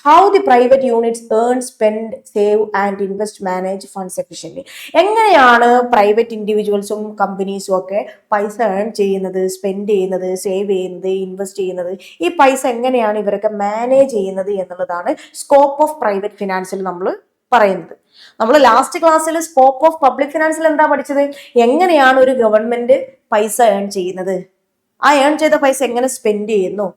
how the private units earn, spend, save and invest, manage funds efficiently. എങ്ങനെയാണ് പ്രൈവറ്റ് ഇൻഡിവിജ്വൽസും കമ്പനീസും ഒക്കെ പൈസ ഏൺ ചെയ്യുന്നത്, സ്പെൻഡ് ചെയ്യുന്നത്, സേവ് ചെയ്യുന്നത്, ഇൻവെസ്റ്റ് ചെയ്യുന്നത്, ഈ പൈസ എങ്ങനെയാണ് ഇവരൊക്കെ മാനേജ് ചെയ്യുന്നത് എന്നുള്ളതാണ് സ്കോപ്പ് ഓഫ് പ്രൈവറ്റ് ഫിനാൻസിൽ നമ്മൾ പറയുന്നത്. നമ്മൾ ലാസ്റ്റ് ക്ലാസ്സിൽ സ്കോപ്പ് ഓഫ് പബ്ലിക് ഫിനാൻസിൽ എന്താ പഠിച്ചത്? എങ്ങനെയാണ് ഒരു ഗവൺമെന്റ് പൈസ ഏൺ ചെയ്യുന്നത്, ആ ഏൺ ചെയ്ത പൈസ എങ്ങനെ സ്പെൻഡ് ചെയ്യുന്നു.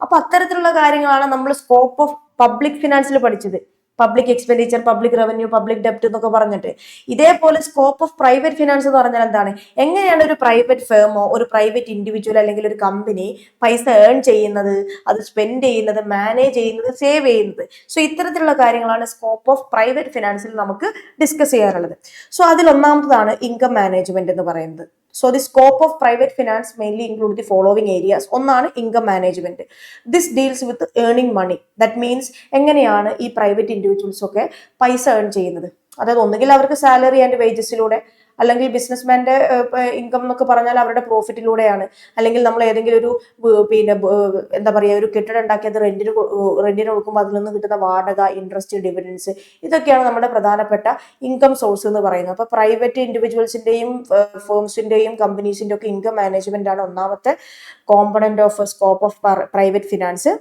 അപ്പൊ അത്തരത്തിലുള്ള കാര്യങ്ങളാണ് നമ്മൾ സ്കോപ്പ് ഓഫ് പബ്ലിക് ഫിനാൻസിൽ പഠിച്ചത്. Public expenditure, public revenue, public ഡെപ്റ്റ് എന്നൊക്കെ പറഞ്ഞിട്ട്. ഇതേപോലെ സ്കോപ്പ് ഓഫ് പ്രൈവറ്റ് ഫിനാൻസ് എന്ന് പറഞ്ഞാൽ എന്താണ്? എങ്ങനെയാണ് ഒരു പ്രൈവറ്റ് ഫേമോ ഒരു പ്രൈവറ്റ് ഇൻഡിവിജ്വൽ അല്ലെങ്കിൽ ഒരു കമ്പനി പൈസ ഏൺ ചെയ്യുന്നത്, അത് സ്പെൻഡ് ചെയ്യുന്നത്, മാനേജ് ചെയ്യുന്നത്, സേവ് ചെയ്യുന്നത്. സോ ഇത്തരത്തിലുള്ള കാര്യങ്ങളാണ് സ്കോപ്പ് ഓഫ് പ്രൈവറ്റ് ഫിനാൻസിൽ നമുക്ക് ഡിസ്കസ് ചെയ്യാറുള്ളത്. സോ അതിൽ ഒന്നാമത്തതാണ് ഇൻകം മാനേജ്മെന്റ് എന്ന് പറയുന്നത്. So the scope of private finance mainly include the following areas. ഒന്നാണ് income management. This deals with earning money. That means എങ്ങനെയാണ് ഈ പ്രൈവറ്റ് ഇൻഡിവിജ്വൽസ് ഒക്കെ പൈസ ഏൺ ചെയ്യുന്നത്. അതായത് ഒന്നുകിൽ അവർക്ക് സാലറി ആൻഡ് വേജസിലൂടെ, അല്ലെങ്കിൽ ബിസിനസ്മാന്റെ ഇൻകം എന്നൊക്കെ പറഞ്ഞാൽ അവരുടെ പ്രോഫിറ്റിലൂടെയാണ്, അല്ലെങ്കിൽ നമ്മൾ ഏതെങ്കിലും ഒരു പിന്നെ എന്താ പറയുക ഒരു കെട്ടിടം ഉണ്ടാക്കിയത് റെന്റിന് കൊടുക്കുമ്പോൾ അതിൽ നിന്ന് കിട്ടുന്ന വാടക, ഇൻട്രസ്റ്റ്, ഡിവിഡൻസ്, ഇതൊക്കെയാണ് നമ്മുടെ പ്രധാനപ്പെട്ട ഇൻകം സോഴ്സ് എന്ന് പറയുന്നത്. അപ്പൊ പ്രൈവറ്റ് ഇൻഡിവിജ്വൽസിന്റെയും ഫേംസിന്റെയും കമ്പനീസിന്റെ ഒക്കെ ഇൻകം മാനേജ്മെന്റ് ആണ് ഒന്നാമത്തെ component of scope of private finance.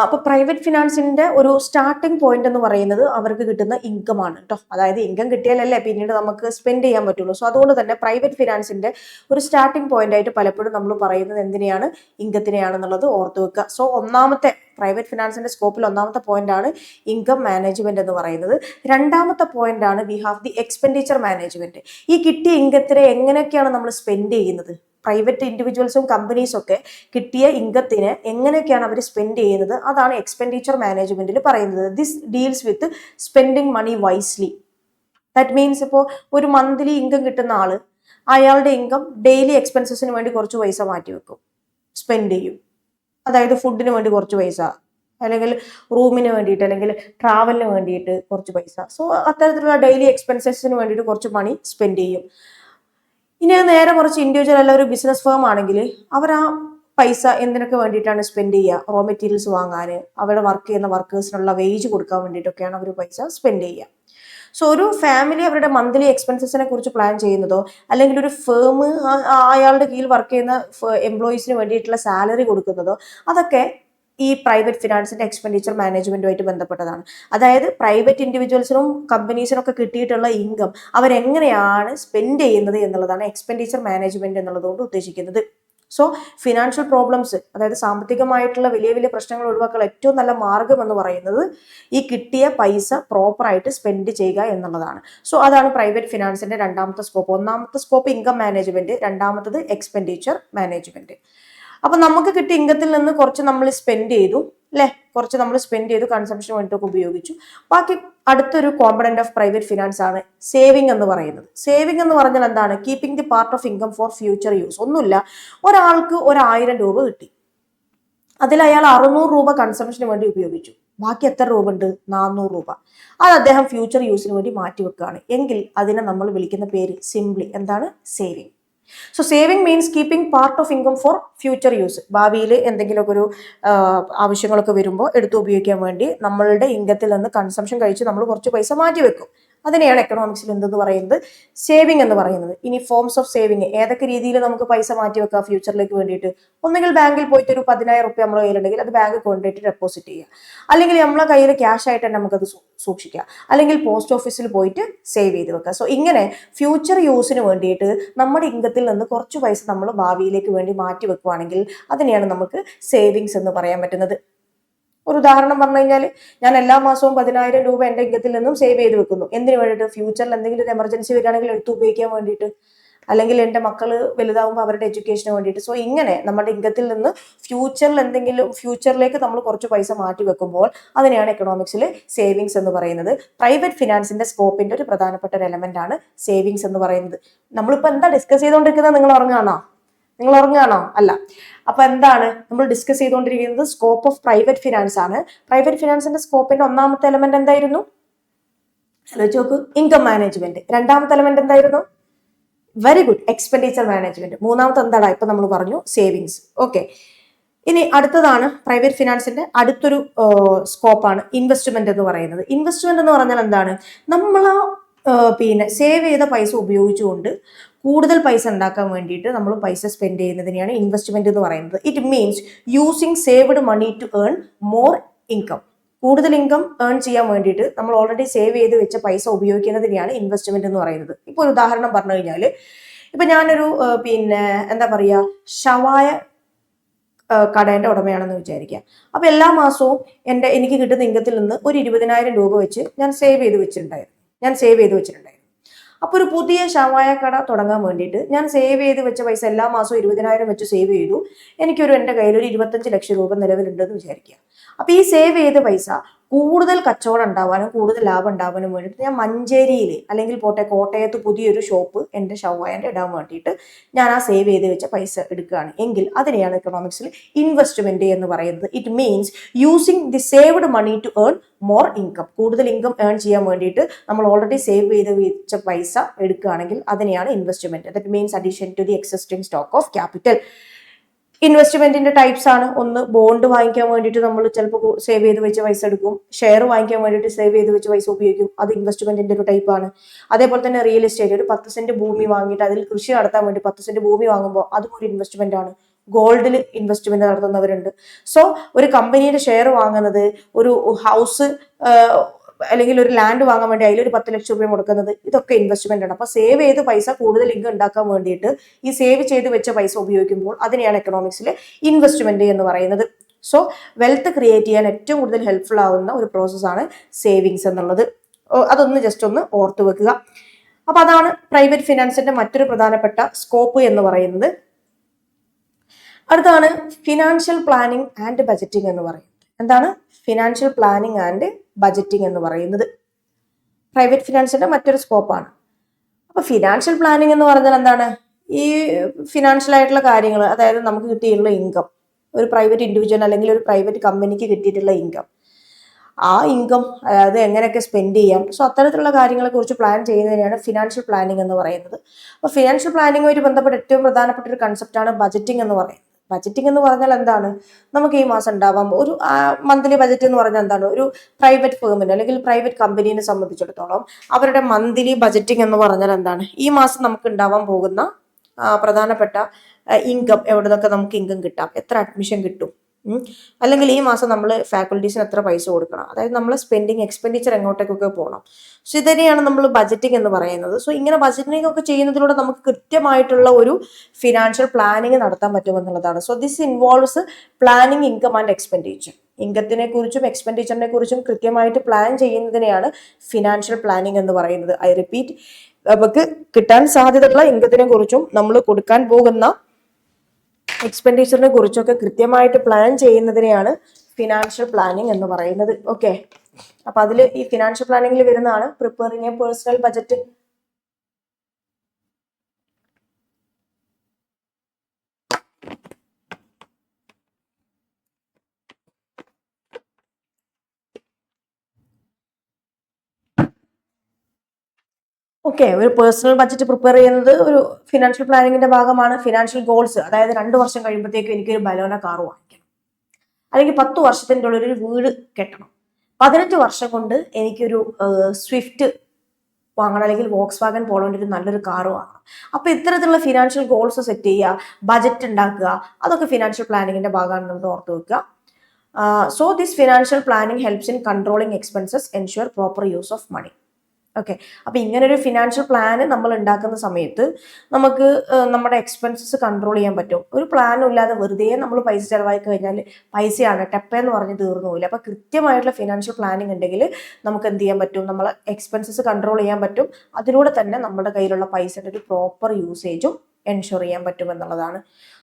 അപ്പൊ പ്രൈവറ്റ് ഫിനാൻസിന്റെ ഒരു സ്റ്റാർട്ടിംഗ് പോയിന്റ് എന്ന് പറയുന്നത് അവർക്ക് കിട്ടുന്ന ഇൻകം ആണ് കേട്ടോ. അതായത് ഇൻകം കിട്ടിയാലല്ലേ പിന്നീട് നമുക്ക് സ്പെൻഡ് ചെയ്യാൻ പറ്റുള്ളൂ. സോ അതുകൊണ്ട് തന്നെ പ്രൈവറ്റ് ഫിനാൻസിന്റെ ഒരു സ്റ്റാർട്ടിംഗ് പോയിന്റ് ആയിട്ട് പലപ്പോഴും നമ്മൾ പറയുന്നത് എന്തിനെയാണ്? ഇൻകത്തിനെയാണെന്നുള്ളത് ഓർത്തു വെക്കുക. സോ ഒന്നാമത്തെ പ്രൈവറ്റ് ഫിനാൻസിന്റെ സ്കോപ്പിൽ ഒന്നാമത്തെ പോയിന്റ് ആണ് ഇൻകം മാനേജ്മെന്റ് എന്ന് പറയുന്നത്. രണ്ടാമത്തെ പോയിന്റ് ആണ് we have the expenditure management. ഈ കിട്ടിയ ഇൻകത്തിനെ എങ്ങനെയൊക്കെയാണ് നമ്മൾ സ്പെൻഡ് ചെയ്യുന്നത്? പ്രൈവറ്റ് ഇൻഡിവിജ്വൽസും കമ്പനീസും ഒക്കെ കിട്ടിയ ഇൻകത്തിന് എങ്ങനെയൊക്കെയാണ് അവർ സ്പെൻഡ് ചെയ്യുന്നത്, അതാണ് എക്സ്പെൻഡിച്ചർ മാനേജ്മെന്റിൽ പറയുന്നത്. This deals with spending money wisely. That means ഇപ്പോൾ ഒരു മന്ത്ലി ഇൻകം കിട്ടുന്ന ആള് അയാളുടെ ഇൻകം ഡെയിലി എക്സ്പെൻസസിന് വേണ്ടി കുറച്ച് പൈസ മാറ്റി വെക്കും, സ്പെൻഡ് ചെയ്യും. അതായത് ഫുഡിന് വേണ്ടി കുറച്ച് പൈസ, അല്ലെങ്കിൽ റൂമിന് വേണ്ടിയിട്ട്, അല്ലെങ്കിൽ ട്രാവലിന് വേണ്ടിയിട്ട് കുറച്ച് പൈസ. സോ അത്തരത്തിലുള്ള ഡെയിലി എക്സ്പെൻസസിന് വേണ്ടിയിട്ട് കുറച്ച് മണി സ്പെൻഡ് ചെയ്യും. ഇനി നേരെ കുറച്ച് ഇൻഡിവിജ്വൽ അല്ല ഒരു ബിസിനസ് ഫേം ആണെങ്കിൽ അവർ ആ പൈസ എന്തിനൊക്കെ വേണ്ടിയിട്ടാണ് സ്പെൻഡ് ചെയ്യുക? റോ മെറ്റീരിയൽസ് വാങ്ങാൻ, അവിടെ വർക്ക് ചെയ്യുന്ന വർക്കേഴ്സിനുള്ള വേജ് കൊടുക്കാൻ വേണ്ടിയിട്ടൊക്കെയാണ് അവർ പൈസ സ്പെൻഡ് ചെയ്യുക. സോ ഒരു ഫാമിലി അവരുടെ മന്ത്ലി എക്സ്പെൻസസിനെ കുറിച്ച് പ്ലാൻ ചെയ്യുന്നതോ, അല്ലെങ്കിൽ ഒരു ഫേം അയാളുടെ കീഴിൽ വർക്ക് ചെയ്യുന്ന എംപ്ലോയീസിന് വേണ്ടിയിട്ടുള്ള സാലറി കൊടുക്കുന്നതോ, അതൊക്കെ ഈ പ്രൈവറ്റ് ഫിനാൻസിന്റെ എക്സ്പെൻഡിച്ചർ മാനേജ്മെന്റുമായിട്ട് ബന്ധപ്പെട്ടതാണ്. അതായത് പ്രൈവറ്റ് ഇൻഡിവിജ്വൽസിനും കമ്പനീസിനും ഒക്കെ കിട്ടിയിട്ടുള്ള ഇൻകം അവരെങ്ങനെയാണ് സ്പെൻഡ് ചെയ്യുന്നത് എന്നുള്ളതാണ് എക്സ്പെൻഡിച്ചർ മാനേജ്മെന്റ് എന്നുള്ളതുകൊണ്ട് ഉദ്ദേശിക്കുന്നത്. സോ ഫിനാൻഷ്യൽ പ്രോബ്ലംസ്, അതായത് സാമ്പത്തികമായിട്ടുള്ള വലിയ വലിയ പ്രശ്നങ്ങൾ ഒഴിവാക്കാൻ ഏറ്റവും നല്ല മാർഗം എന്ന് പറയുന്നത് ഈ കിട്ടിയ പൈസ പ്രോപ്പറായിട്ട് സ്പെൻഡ് ചെയ്യുക എന്നുള്ളതാണ്. സോ അതാണ് പ്രൈവറ്റ് ഫിനാൻസിന്റെ രണ്ടാമത്തെ സ്കോപ്പ്. ഒന്നാമത്തെ സ്കോപ്പ് ഇൻകം മാനേജ്മെന്റ്, രണ്ടാമത്തത് എക്സ്പെൻഡിച്ചർ മാനേജ്മെന്റ്. അപ്പൊ നമുക്ക് കിട്ടിയ ഇൻകത്തിൽ നിന്ന് കുറച്ച് നമ്മൾ സ്പെൻഡ് ചെയ്തു അല്ലെ, കുറച്ച് നമ്മൾ സ്പെൻഡ് ചെയ്തു, കൺസംഷന് വേണ്ടിയിട്ടൊക്കെ ഉപയോഗിച്ചു. ബാക്കി അടുത്തൊരു കോമ്പണന്റ് ഓഫ് പ്രൈവറ്റ് ഫിനാൻസ് ആണ് സേവിങ് എന്ന് പറയുന്നത്. സേവിങ് എന്ന് പറഞ്ഞാൽ എന്താണ്? Keeping the part of income for future use. ഒന്നുമില്ല, ഒരാൾക്ക് 1000 രൂപ കിട്ടി, അതിൽ അയാൾ 600 രൂപ കൺസംഷന് വേണ്ടി ഉപയോഗിച്ചു, ബാക്കി എത്ര രൂപ ഉണ്ട്? 400 രൂപ. അത് അദ്ദേഹം ഫ്യൂച്ചർ യൂസിന് വേണ്ടി മാറ്റി വെക്കുകയാണ് എങ്കിൽ അതിനെ നമ്മൾ വിളിക്കുന്ന പേര് സിംപ്ലി എന്താണ്? Saving. So saving means keeping part of income for future use. ഭാവിയിൽ എന്തെങ്കിലുമൊക്കെ ഒരു ആവശ്യങ്ങളൊക്കെ വരുമ്പോൾ എടുത്ത് ഉപയോഗിക്കാൻ വേണ്ടി നമ്മളുടെ ഇൻകത്തിൽ നിന്ന് കൺസംഷൻ കഴിച്ച് നമ്മൾ കുറച്ച് പൈസ മാറ്റി വെക്കും. അതിനെയാണ് എക്കണോമിക്സിൽ എന്തെന്ന് പറയുന്നത്? സേവിങ് എന്ന് പറയുന്നത്. ഇനി ഫോംസ് ഓഫ് സേവിങ്, ഏതൊക്കെ രീതിയിൽ നമുക്ക് പൈസ മാറ്റി വെക്കാം ഫ്യൂച്ചറിലേക്ക് വേണ്ടിയിട്ട്? ഒന്നെങ്കിൽ ബാങ്കിൽ പോയിട്ട് ഒരു 10,000 റുപ്യ നമ്മുടെ കയ്യിലുണ്ടെങ്കിൽ അത് ബാങ്കിൽ കൊണ്ടുപോയിട്ട് ഡെപ്പോസിറ്റ് ചെയ്യുക, അല്ലെങ്കിൽ നമ്മളെ കയ്യിൽ ക്യാഷ് ആയിട്ട് തന്നെ നമുക്കത് സൂക്ഷിക്കുക, അല്ലെങ്കിൽ പോസ്റ്റ് ഓഫീസിൽ പോയിട്ട് സേവ് ചെയ്ത് വെക്കുക. സോ ഇങ്ങനെ ഫ്യൂച്ചർ യൂസിന് വേണ്ടിയിട്ട് നമ്മുടെ ഇൻകത്തിൽ നിന്ന് കുറച്ച് പൈസ നമ്മൾ ഭാവിയിലേക്ക് വേണ്ടി മാറ്റി വെക്കുകയാണെങ്കിൽ അതിനെയാണ് നമുക്ക് സേവിങ്സ് എന്ന് പറയാൻ പറ്റുന്നത്. ഒരു ഉദാഹരണം പറഞ്ഞു കഴിഞ്ഞാൽ, ഞാൻ എല്ലാ മാസവും 10,000 രൂപ എൻ്റെ ഇൻകത്തിൽ നിന്നും സേവ് ചെയ്ത് വെക്കുന്നു. എന്തിനു വേണ്ടിയിട്ട്? ഫ്യൂച്ചറിൽ എന്തെങ്കിലും ഒരു എമർജൻസി വരികയാണെങ്കിൽ എടുത്ത് ഉപയോഗിക്കാൻ വേണ്ടിയിട്ട്, അല്ലെങ്കിൽ എൻ്റെ മക്കൾ വലുതാവുമ്പോൾ അവരുടെ എഡ്യൂക്കേഷന് വേണ്ടിയിട്ട്. സോ ഇങ്ങനെ നമ്മുടെ ഇൻകത്തിൽ നിന്ന് ഫ്യൂച്ചറിലേക്ക് നമ്മൾ കുറച്ച് പൈസ മാറ്റി വെക്കുമ്പോൾ അതിനെയാണ് എക്കണോമിക്സിൽ സേവിങ്സ് എന്ന് പറയുന്നത്. പ്രൈവറ്റ് ഫിനാൻസിന്റെ സ്കോപ്പിന്റെ ഒരു പ്രധാനപ്പെട്ട ഒരു എലമെന്റ് ആണ് സേവിങ്സ് എന്ന് പറയുന്നത്. നമ്മളിപ്പോൾ എന്താ ഡിസ്കസ് ചെയ്തുകൊണ്ടിരിക്കുന്നത്? നിങ്ങൾ ഉറങ്ങുകയാണോ? അല്ല. അപ്പൊ എന്താണ് നമ്മൾ ഡിസ്കസ് ചെയ്തുകൊണ്ടിരിക്കുന്നത്? സ്കോപ്പ് ഓഫ് പ്രൈവറ്റ് ഫിനാൻസ് ആണ്. പ്രൈവറ്റ് ഫിനാൻസിന്റെ സ്കോപ്പിന്റെ ഒന്നാമത്തെ എലമെന്റ് എന്തായിരുന്നു? ആലോചിച്ച് നോക്ക്, ഇൻകം മാനേജ്മെന്റ്. രണ്ടാമത്തെ എലമെന്റ് എന്തായിരുന്നു? Very good, expenditure management. മൂന്നാമത്തെ എന്താടാ? ഇപ്പൊ നമ്മൾ പറഞ്ഞു സേവിങ്സ്. ഓക്കെ, ഇനി അടുത്തതാണ് പ്രൈവറ്റ് ഫിനാൻസിന്റെ അടുത്തൊരു സ്കോപ്പാണ് ഇൻവെസ്റ്റ്മെന്റ് എന്ന് പറയുന്നത്. ഇൻവെസ്റ്റ്മെന്റ് എന്ന് പറഞ്ഞാൽ എന്താണ്? നമ്മൾ സേവ് ചെയ്ത പൈസ ഉപയോഗിച്ചുകൊണ്ട് കൂടുതൽ പൈസ ഉണ്ടാക്കാൻ വേണ്ടിയിട്ട് നമ്മൾ പൈസ സ്പെൻഡ് ചെയ്യുന്നതിനെയാണ് ഇൻവെസ്റ്റ്മെന്റ് എന്ന് പറയുന്നത്. It means using saved money to earn more income. കൂടുതൽ ഇൻകം ഏൺ ചെയ്യാൻ വേണ്ടിയിട്ട് നമ്മൾ ഓൾറെഡി സേവ് ചെയ്ത് വെച്ച പൈസ ഉപയോഗിക്കുന്നതിനെയാണ് ഇൻവെസ്റ്റ്മെന്റ് എന്ന് പറയുന്നത്. ഇപ്പോൾ ഒരു ഉദാഹരണം പറഞ്ഞു കഴിഞ്ഞാൽ, ഇപ്പൊ ഞാനൊരു എന്താ പറയുക, ഷവായ കടേന്റെ ഉടമയാണെന്ന് വിചാരിക്കുക. അപ്പൊ എല്ലാ മാസവും എനിക്ക് കിട്ടുന്ന ഇൻകത്തിൽ നിന്ന് ഒരു 20,000 രൂപ വെച്ച് ഞാൻ സേവ് ചെയ്ത് വെച്ചിട്ടുണ്ടായിരുന്നു. അപ്പൊ ഒരു പുതിയ ഷവായ കട തുടങ്ങാൻ വേണ്ടിയിട്ട് ഞാൻ സേവ് ചെയ്ത് വെച്ച പൈസ എല്ലാ മാസവും 20,000 വെച്ച് സേവ് ചെയ്തു. എൻ്റെ കയ്യിൽ ഒരു 25 ലക്ഷം രൂപ നിലവിലുണ്ടെന്ന് വിചാരിക്കുക. അപ്പൊ ഈ സേവ് ചെയ്ത പൈസ കൂടുതൽ കച്ചവടം ഉണ്ടാവാനും കൂടുതൽ ലാഭം ഉണ്ടാവാനും വേണ്ടിയിട്ട് ഞാൻ മഞ്ചേരിയിൽ അല്ലെങ്കിൽ കോട്ടയത്ത് പുതിയൊരു ഷോപ്പ് എൻ്റെ ഷവായൻ്റെ ഇടാൻ വേണ്ടിയിട്ട് ഞാൻ ആ സേവ് ചെയ്ത് വെച്ച പൈസ എടുക്കുകയാണ് എങ്കിൽ അതിനെയാണ് എക്കണോമിക്സിൽ ഇൻവെസ്റ്റ്മെന്റ് എന്ന് പറയുന്നത്. It means using the saved money to earn more income. കൂടുതൽ ഇൻകം ഏൺ ചെയ്യാൻ വേണ്ടിയിട്ട് നമ്മൾ ഓൾറെഡി സേവ് ചെയ്ത് വെച്ച പൈസ എടുക്കുകയാണെങ്കിൽ അതിനെയാണ് investment. That means addition to the existing stock of capital. ഇൻവെസ്റ്റ്മെന്റിന്റെ ടൈപ്സ് ആണ്. ഒന്ന്, ബോണ്ട് വാങ്ങിക്കാൻ വേണ്ടിയിട്ട് നമ്മൾ ചിലപ്പോൾ സേവ് ചെയ്ത് വെച്ച പൈസ എടുക്കും. ഷെയർ വാങ്ങിക്കാൻ വേണ്ടിയിട്ട് സേവ് ചെയ്ത് വെച്ച പൈസ ഉപയോഗിക്കും. അത് ഇൻവെസ്റ്റ്മെന്റിന്റെ ഒരു ടൈപ്പാണ്. അതേപോലെ തന്നെ റിയൽ എസ്റ്റേറ്റ്, ഒരു 10 സെന്റ് ഭൂമി വാങ്ങിയിട്ട് അതിൽ കൃഷി നടത്താൻ വേണ്ടി 10 സെന്റ് ഭൂമി വാങ്ങുമ്പോൾ അതും ഒരു ഇൻവെസ്റ്റ്മെന്റ് ആണ്. ഗോൾഡിൽ ഇൻവെസ്റ്റ്മെന്റ് നടത്തുന്നവരുണ്ട്. സോ ഒരു കമ്പനിയുടെ ഷെയർ വാങ്ങുന്നത്, ഒരു ഹൗസ് അല്ലെങ്കിൽ ഒരു ലാൻഡ് വാങ്ങാൻ വേണ്ടി അതിലൊരു 10 ലക്ഷം രൂപ മുടക്കുന്നത്, ഇതൊക്കെ ഇൻവെസ്റ്റ്മെന്റ് ആണ്. അപ്പൊ സേവ് ചെയ്ത് പൈസ കൂടുതൽ ഇൻകം ഉണ്ടാക്കാൻ വേണ്ടിയിട്ട് ഈ സേവ് ചെയ്ത് വെച്ച പൈസ ഉപയോഗിക്കുമ്പോൾ അതിനെയാണ് എക്കണോമിക്സിൽ ഇൻവെസ്റ്റ്മെന്റ് എന്ന് പറയുന്നത്. സോ വെൽത്ത് ക്രിയേറ്റ് ചെയ്യാൻ ഏറ്റവും കൂടുതൽ ഹെൽപ്ഫുൾ ആവുന്ന ഒരു പ്രോസസ്സാണ് സേവിങ്സ് എന്നുള്ളത്. അതൊന്ന് ജസ്റ്റ് ഒന്ന് ഓർത്തു വെക്കുക. അപ്പൊ അതാണ് പ്രൈവറ്റ് ഫിനാൻസിന്റെ മറ്റൊരു പ്രധാനപ്പെട്ട സ്കോപ്പ് എന്ന് പറയുന്നത്. അടുത്താണ് ഫിനാൻഷ്യൽ പ്ലാനിങ് ആൻഡ് ബജറ്റിംഗ് എന്ന് പറയുന്നത്. എന്താണ് ഫിനാൻഷ്യൽ പ്ലാനിങ് ആൻഡ് ബജറ്റിംഗ് എന്ന് പറയുന്നത്? പ്രൈവറ്റ് ഫിനാൻസിന്റെ മറ്റൊരു സ്കോപ്പാണ്. അപ്പൊ ഫിനാൻഷ്യൽ പ്ലാനിങ് എന്ന് പറഞ്ഞാൽ എന്താണ്? ഈ ഫിനാൻഷ്യൽ ആയിട്ടുള്ള കാര്യങ്ങൾ, അതായത് നമുക്ക് കിട്ടിയിട്ടുള്ള ഇൻകം, ഒരു പ്രൈവറ്റ് ഇൻഡിവിജ്വൽ അല്ലെങ്കിൽ ഒരു പ്രൈവറ്റ് കമ്പനിക്ക് കിട്ടിയിട്ടുള്ള ഇൻകം, ആ ഇൻകം അതായത് എങ്ങനെയൊക്കെ സ്പെൻഡ് ചെയ്യാം. സോ അത്തരത്തിലുള്ള കാര്യങ്ങളെ കുറിച്ച് പ്ലാൻ ചെയ്യുന്നതിനാണ് ഫിനാൻഷ്യൽ പ്ലാനിങ് എന്ന് പറയുന്നത്. അപ്പൊ ഫിനാൻഷ്യൽ പ്ലാനിങ്ങുമായിട്ട് ബന്ധപ്പെട്ട ഏറ്റവും പ്രധാനപ്പെട്ട ഒരു കൺസെപ്റ്റാണ് ബജറ്റിംഗ് എന്ന് പറയുന്നത്. ബജറ്റിംഗ് എന്ന് പറഞ്ഞാൽ എന്താണ്? നമുക്ക് ഈ മാസം ഉണ്ടാവാൻ ഒരു മന്ത്ലി ബജറ്റ് എന്ന് പറഞ്ഞാൽ എന്താണ്? ഒരു പ്രൈവറ്റ് ഫേമിന് അല്ലെങ്കിൽ പ്രൈവറ്റ് കമ്പനീനെ സംബന്ധിച്ചിടത്തോളം അവരുടെ മന്ത്ലി ബജറ്റിംഗ് എന്ന് പറഞ്ഞാൽ എന്താണ്? ഈ മാസം നമുക്ക് ഉണ്ടാവാൻ പോകുന്ന പ്രധാനപ്പെട്ട ഇൻകം, എവിടെ നിന്നൊക്കെ നമുക്ക് ഇൻകം കിട്ടാം, എത്ര അഡ്മിഷൻ കിട്ടും, അല്ലെങ്കിൽ ഈ മാസം നമ്മൾ ഫാക്കൽറ്റീസിന് എത്ര പൈസ കൊടുക്കണം, അതായത് നമ്മൾ എക്സ്പെൻഡിച്ചർ എങ്ങോട്ടേക്കൊക്കെ പോകണം. സോ ഇതന്നെയാണ് നമ്മൾ ബജറ്റിംഗ് എന്ന് പറയുന്നത്. സോ ഇങ്ങനെ ബജറ്റിംഗ് ഒക്കെ ചെയ്യുന്നതിലൂടെ നമുക്ക് കൃത്യമായിട്ടുള്ള ഒരു ഫിനാൻഷ്യൽ പ്ലാനിങ് നടത്താൻ പറ്റുമെന്നുള്ളതാണ്. So this involves planning income and expenditure. ഇൻകത്തിനെ കുറിച്ചും എക്സ്പെൻഡിച്ചറിനെ കുറിച്ചും കൃത്യമായിട്ട് പ്ലാൻ ചെയ്യുന്നതിനെയാണ് ഫിനാൻഷ്യൽ പ്ലാനിങ് എന്ന് പറയുന്നത്. ഐ റിപ്പീറ്റ്, നമുക്ക് കിട്ടാൻ സാധ്യതയുള്ള ഇൻകത്തിനെ കുറിച്ചും നമ്മൾ കൊടുക്കാൻ പോകുന്ന എക്സ്പെൻഡിച്ചറിനെ കുറിച്ചൊക്കെ കൃത്യമായിട്ട് പ്ലാൻ ചെയ്യുന്നതിനെയാണ് ഫിനാൻഷ്യൽ പ്ലാനിങ് എന്ന് പറയുന്നത്. ഓക്കെ, അപ്പൊ അതിൽ ഈ ഫിനാൻഷ്യൽ പ്ലാനിങ്ങിൽ വരുന്നതാണ് preparing A personal budget. Okay, ഒരു പേഴ്സണൽ ബഡ്ജറ്റ് പ്രിപ്പയർ ചെയ്യുന്നത് ഒരു ഫിനാൻഷ്യൽ പ്ലാനിങ്ങിന്റെ ഭാഗമാണ്. ഫിനാൻഷ്യൽ ഗോൾസ്, അതായത് 2 വർഷം കഴിയുമ്പോഴത്തേക്കും എനിക്കൊരു ബലോന കാർ വാങ്ങിക്കണം, അല്ലെങ്കിൽ 10 വർഷത്തിൻ്റെ ഉള്ളിൽ ഒരു വീട് കെട്ടണം, 15 വർഷം കൊണ്ട് എനിക്കൊരു സ്വിഫ്റ്റ് വാങ്ങണം, അല്ലെങ്കിൽ വോക്സ് വാഗൻ പോളോന്റെ ഒരു നല്ലൊരു കാർ വാങ്ങണം. അപ്പൊ ഇത്തരത്തിലുള്ള ഫിനാൻഷ്യൽ ഗോൾസ് സെറ്റ് ചെയ്യുക, ബജറ്റ് ഉണ്ടാക്കുക, അതൊക്കെ ഫിനാൻഷ്യൽ പ്ലാനിങ്ങിന്റെ ഭാഗമാണെന്നത് ഓർത്ത് വെക്കുക. So this financial planning helps in controlling expenses, ensure proper use of money. Okay, അപ്പൊ ഇങ്ങനെ ഒരു ഫിനാൻഷ്യൽ പ്ലാന് നമ്മൾ ഉണ്ടാക്കുന്ന സമയത്ത് നമുക്ക് നമ്മുടെ എക്സ്പെൻസസ് കൺട്രോൾ ചെയ്യാൻ പറ്റും. ഒരു പ്ലാനും ഇല്ലാതെ വെറുതെ നമ്മൾ പൈസ ചെലവായി കഴിഞ്ഞാൽ പൈസയാണ് ടെപ്പെന്ന് പറഞ്ഞ് തീർന്നു പോയില്ല. അപ്പൊ കൃത്യമായിട്ടുള്ള ഫിനാൻഷ്യൽ പ്ലാനിങ് ഉണ്ടെങ്കിൽ നമുക്ക് എന്ത് ചെയ്യാൻ പറ്റും, നമ്മളെ എക്സ്പെൻസസ് കൺട്രോൾ ചെയ്യാൻ പറ്റും. അതിലൂടെ തന്നെ നമ്മുടെ കയ്യിലുള്ള പൈസയുടെ ഒരു പ്രോപ്പർ യൂസേജും എൻഷുർ ചെയ്യാൻ പറ്റും എന്നുള്ളതാണ്.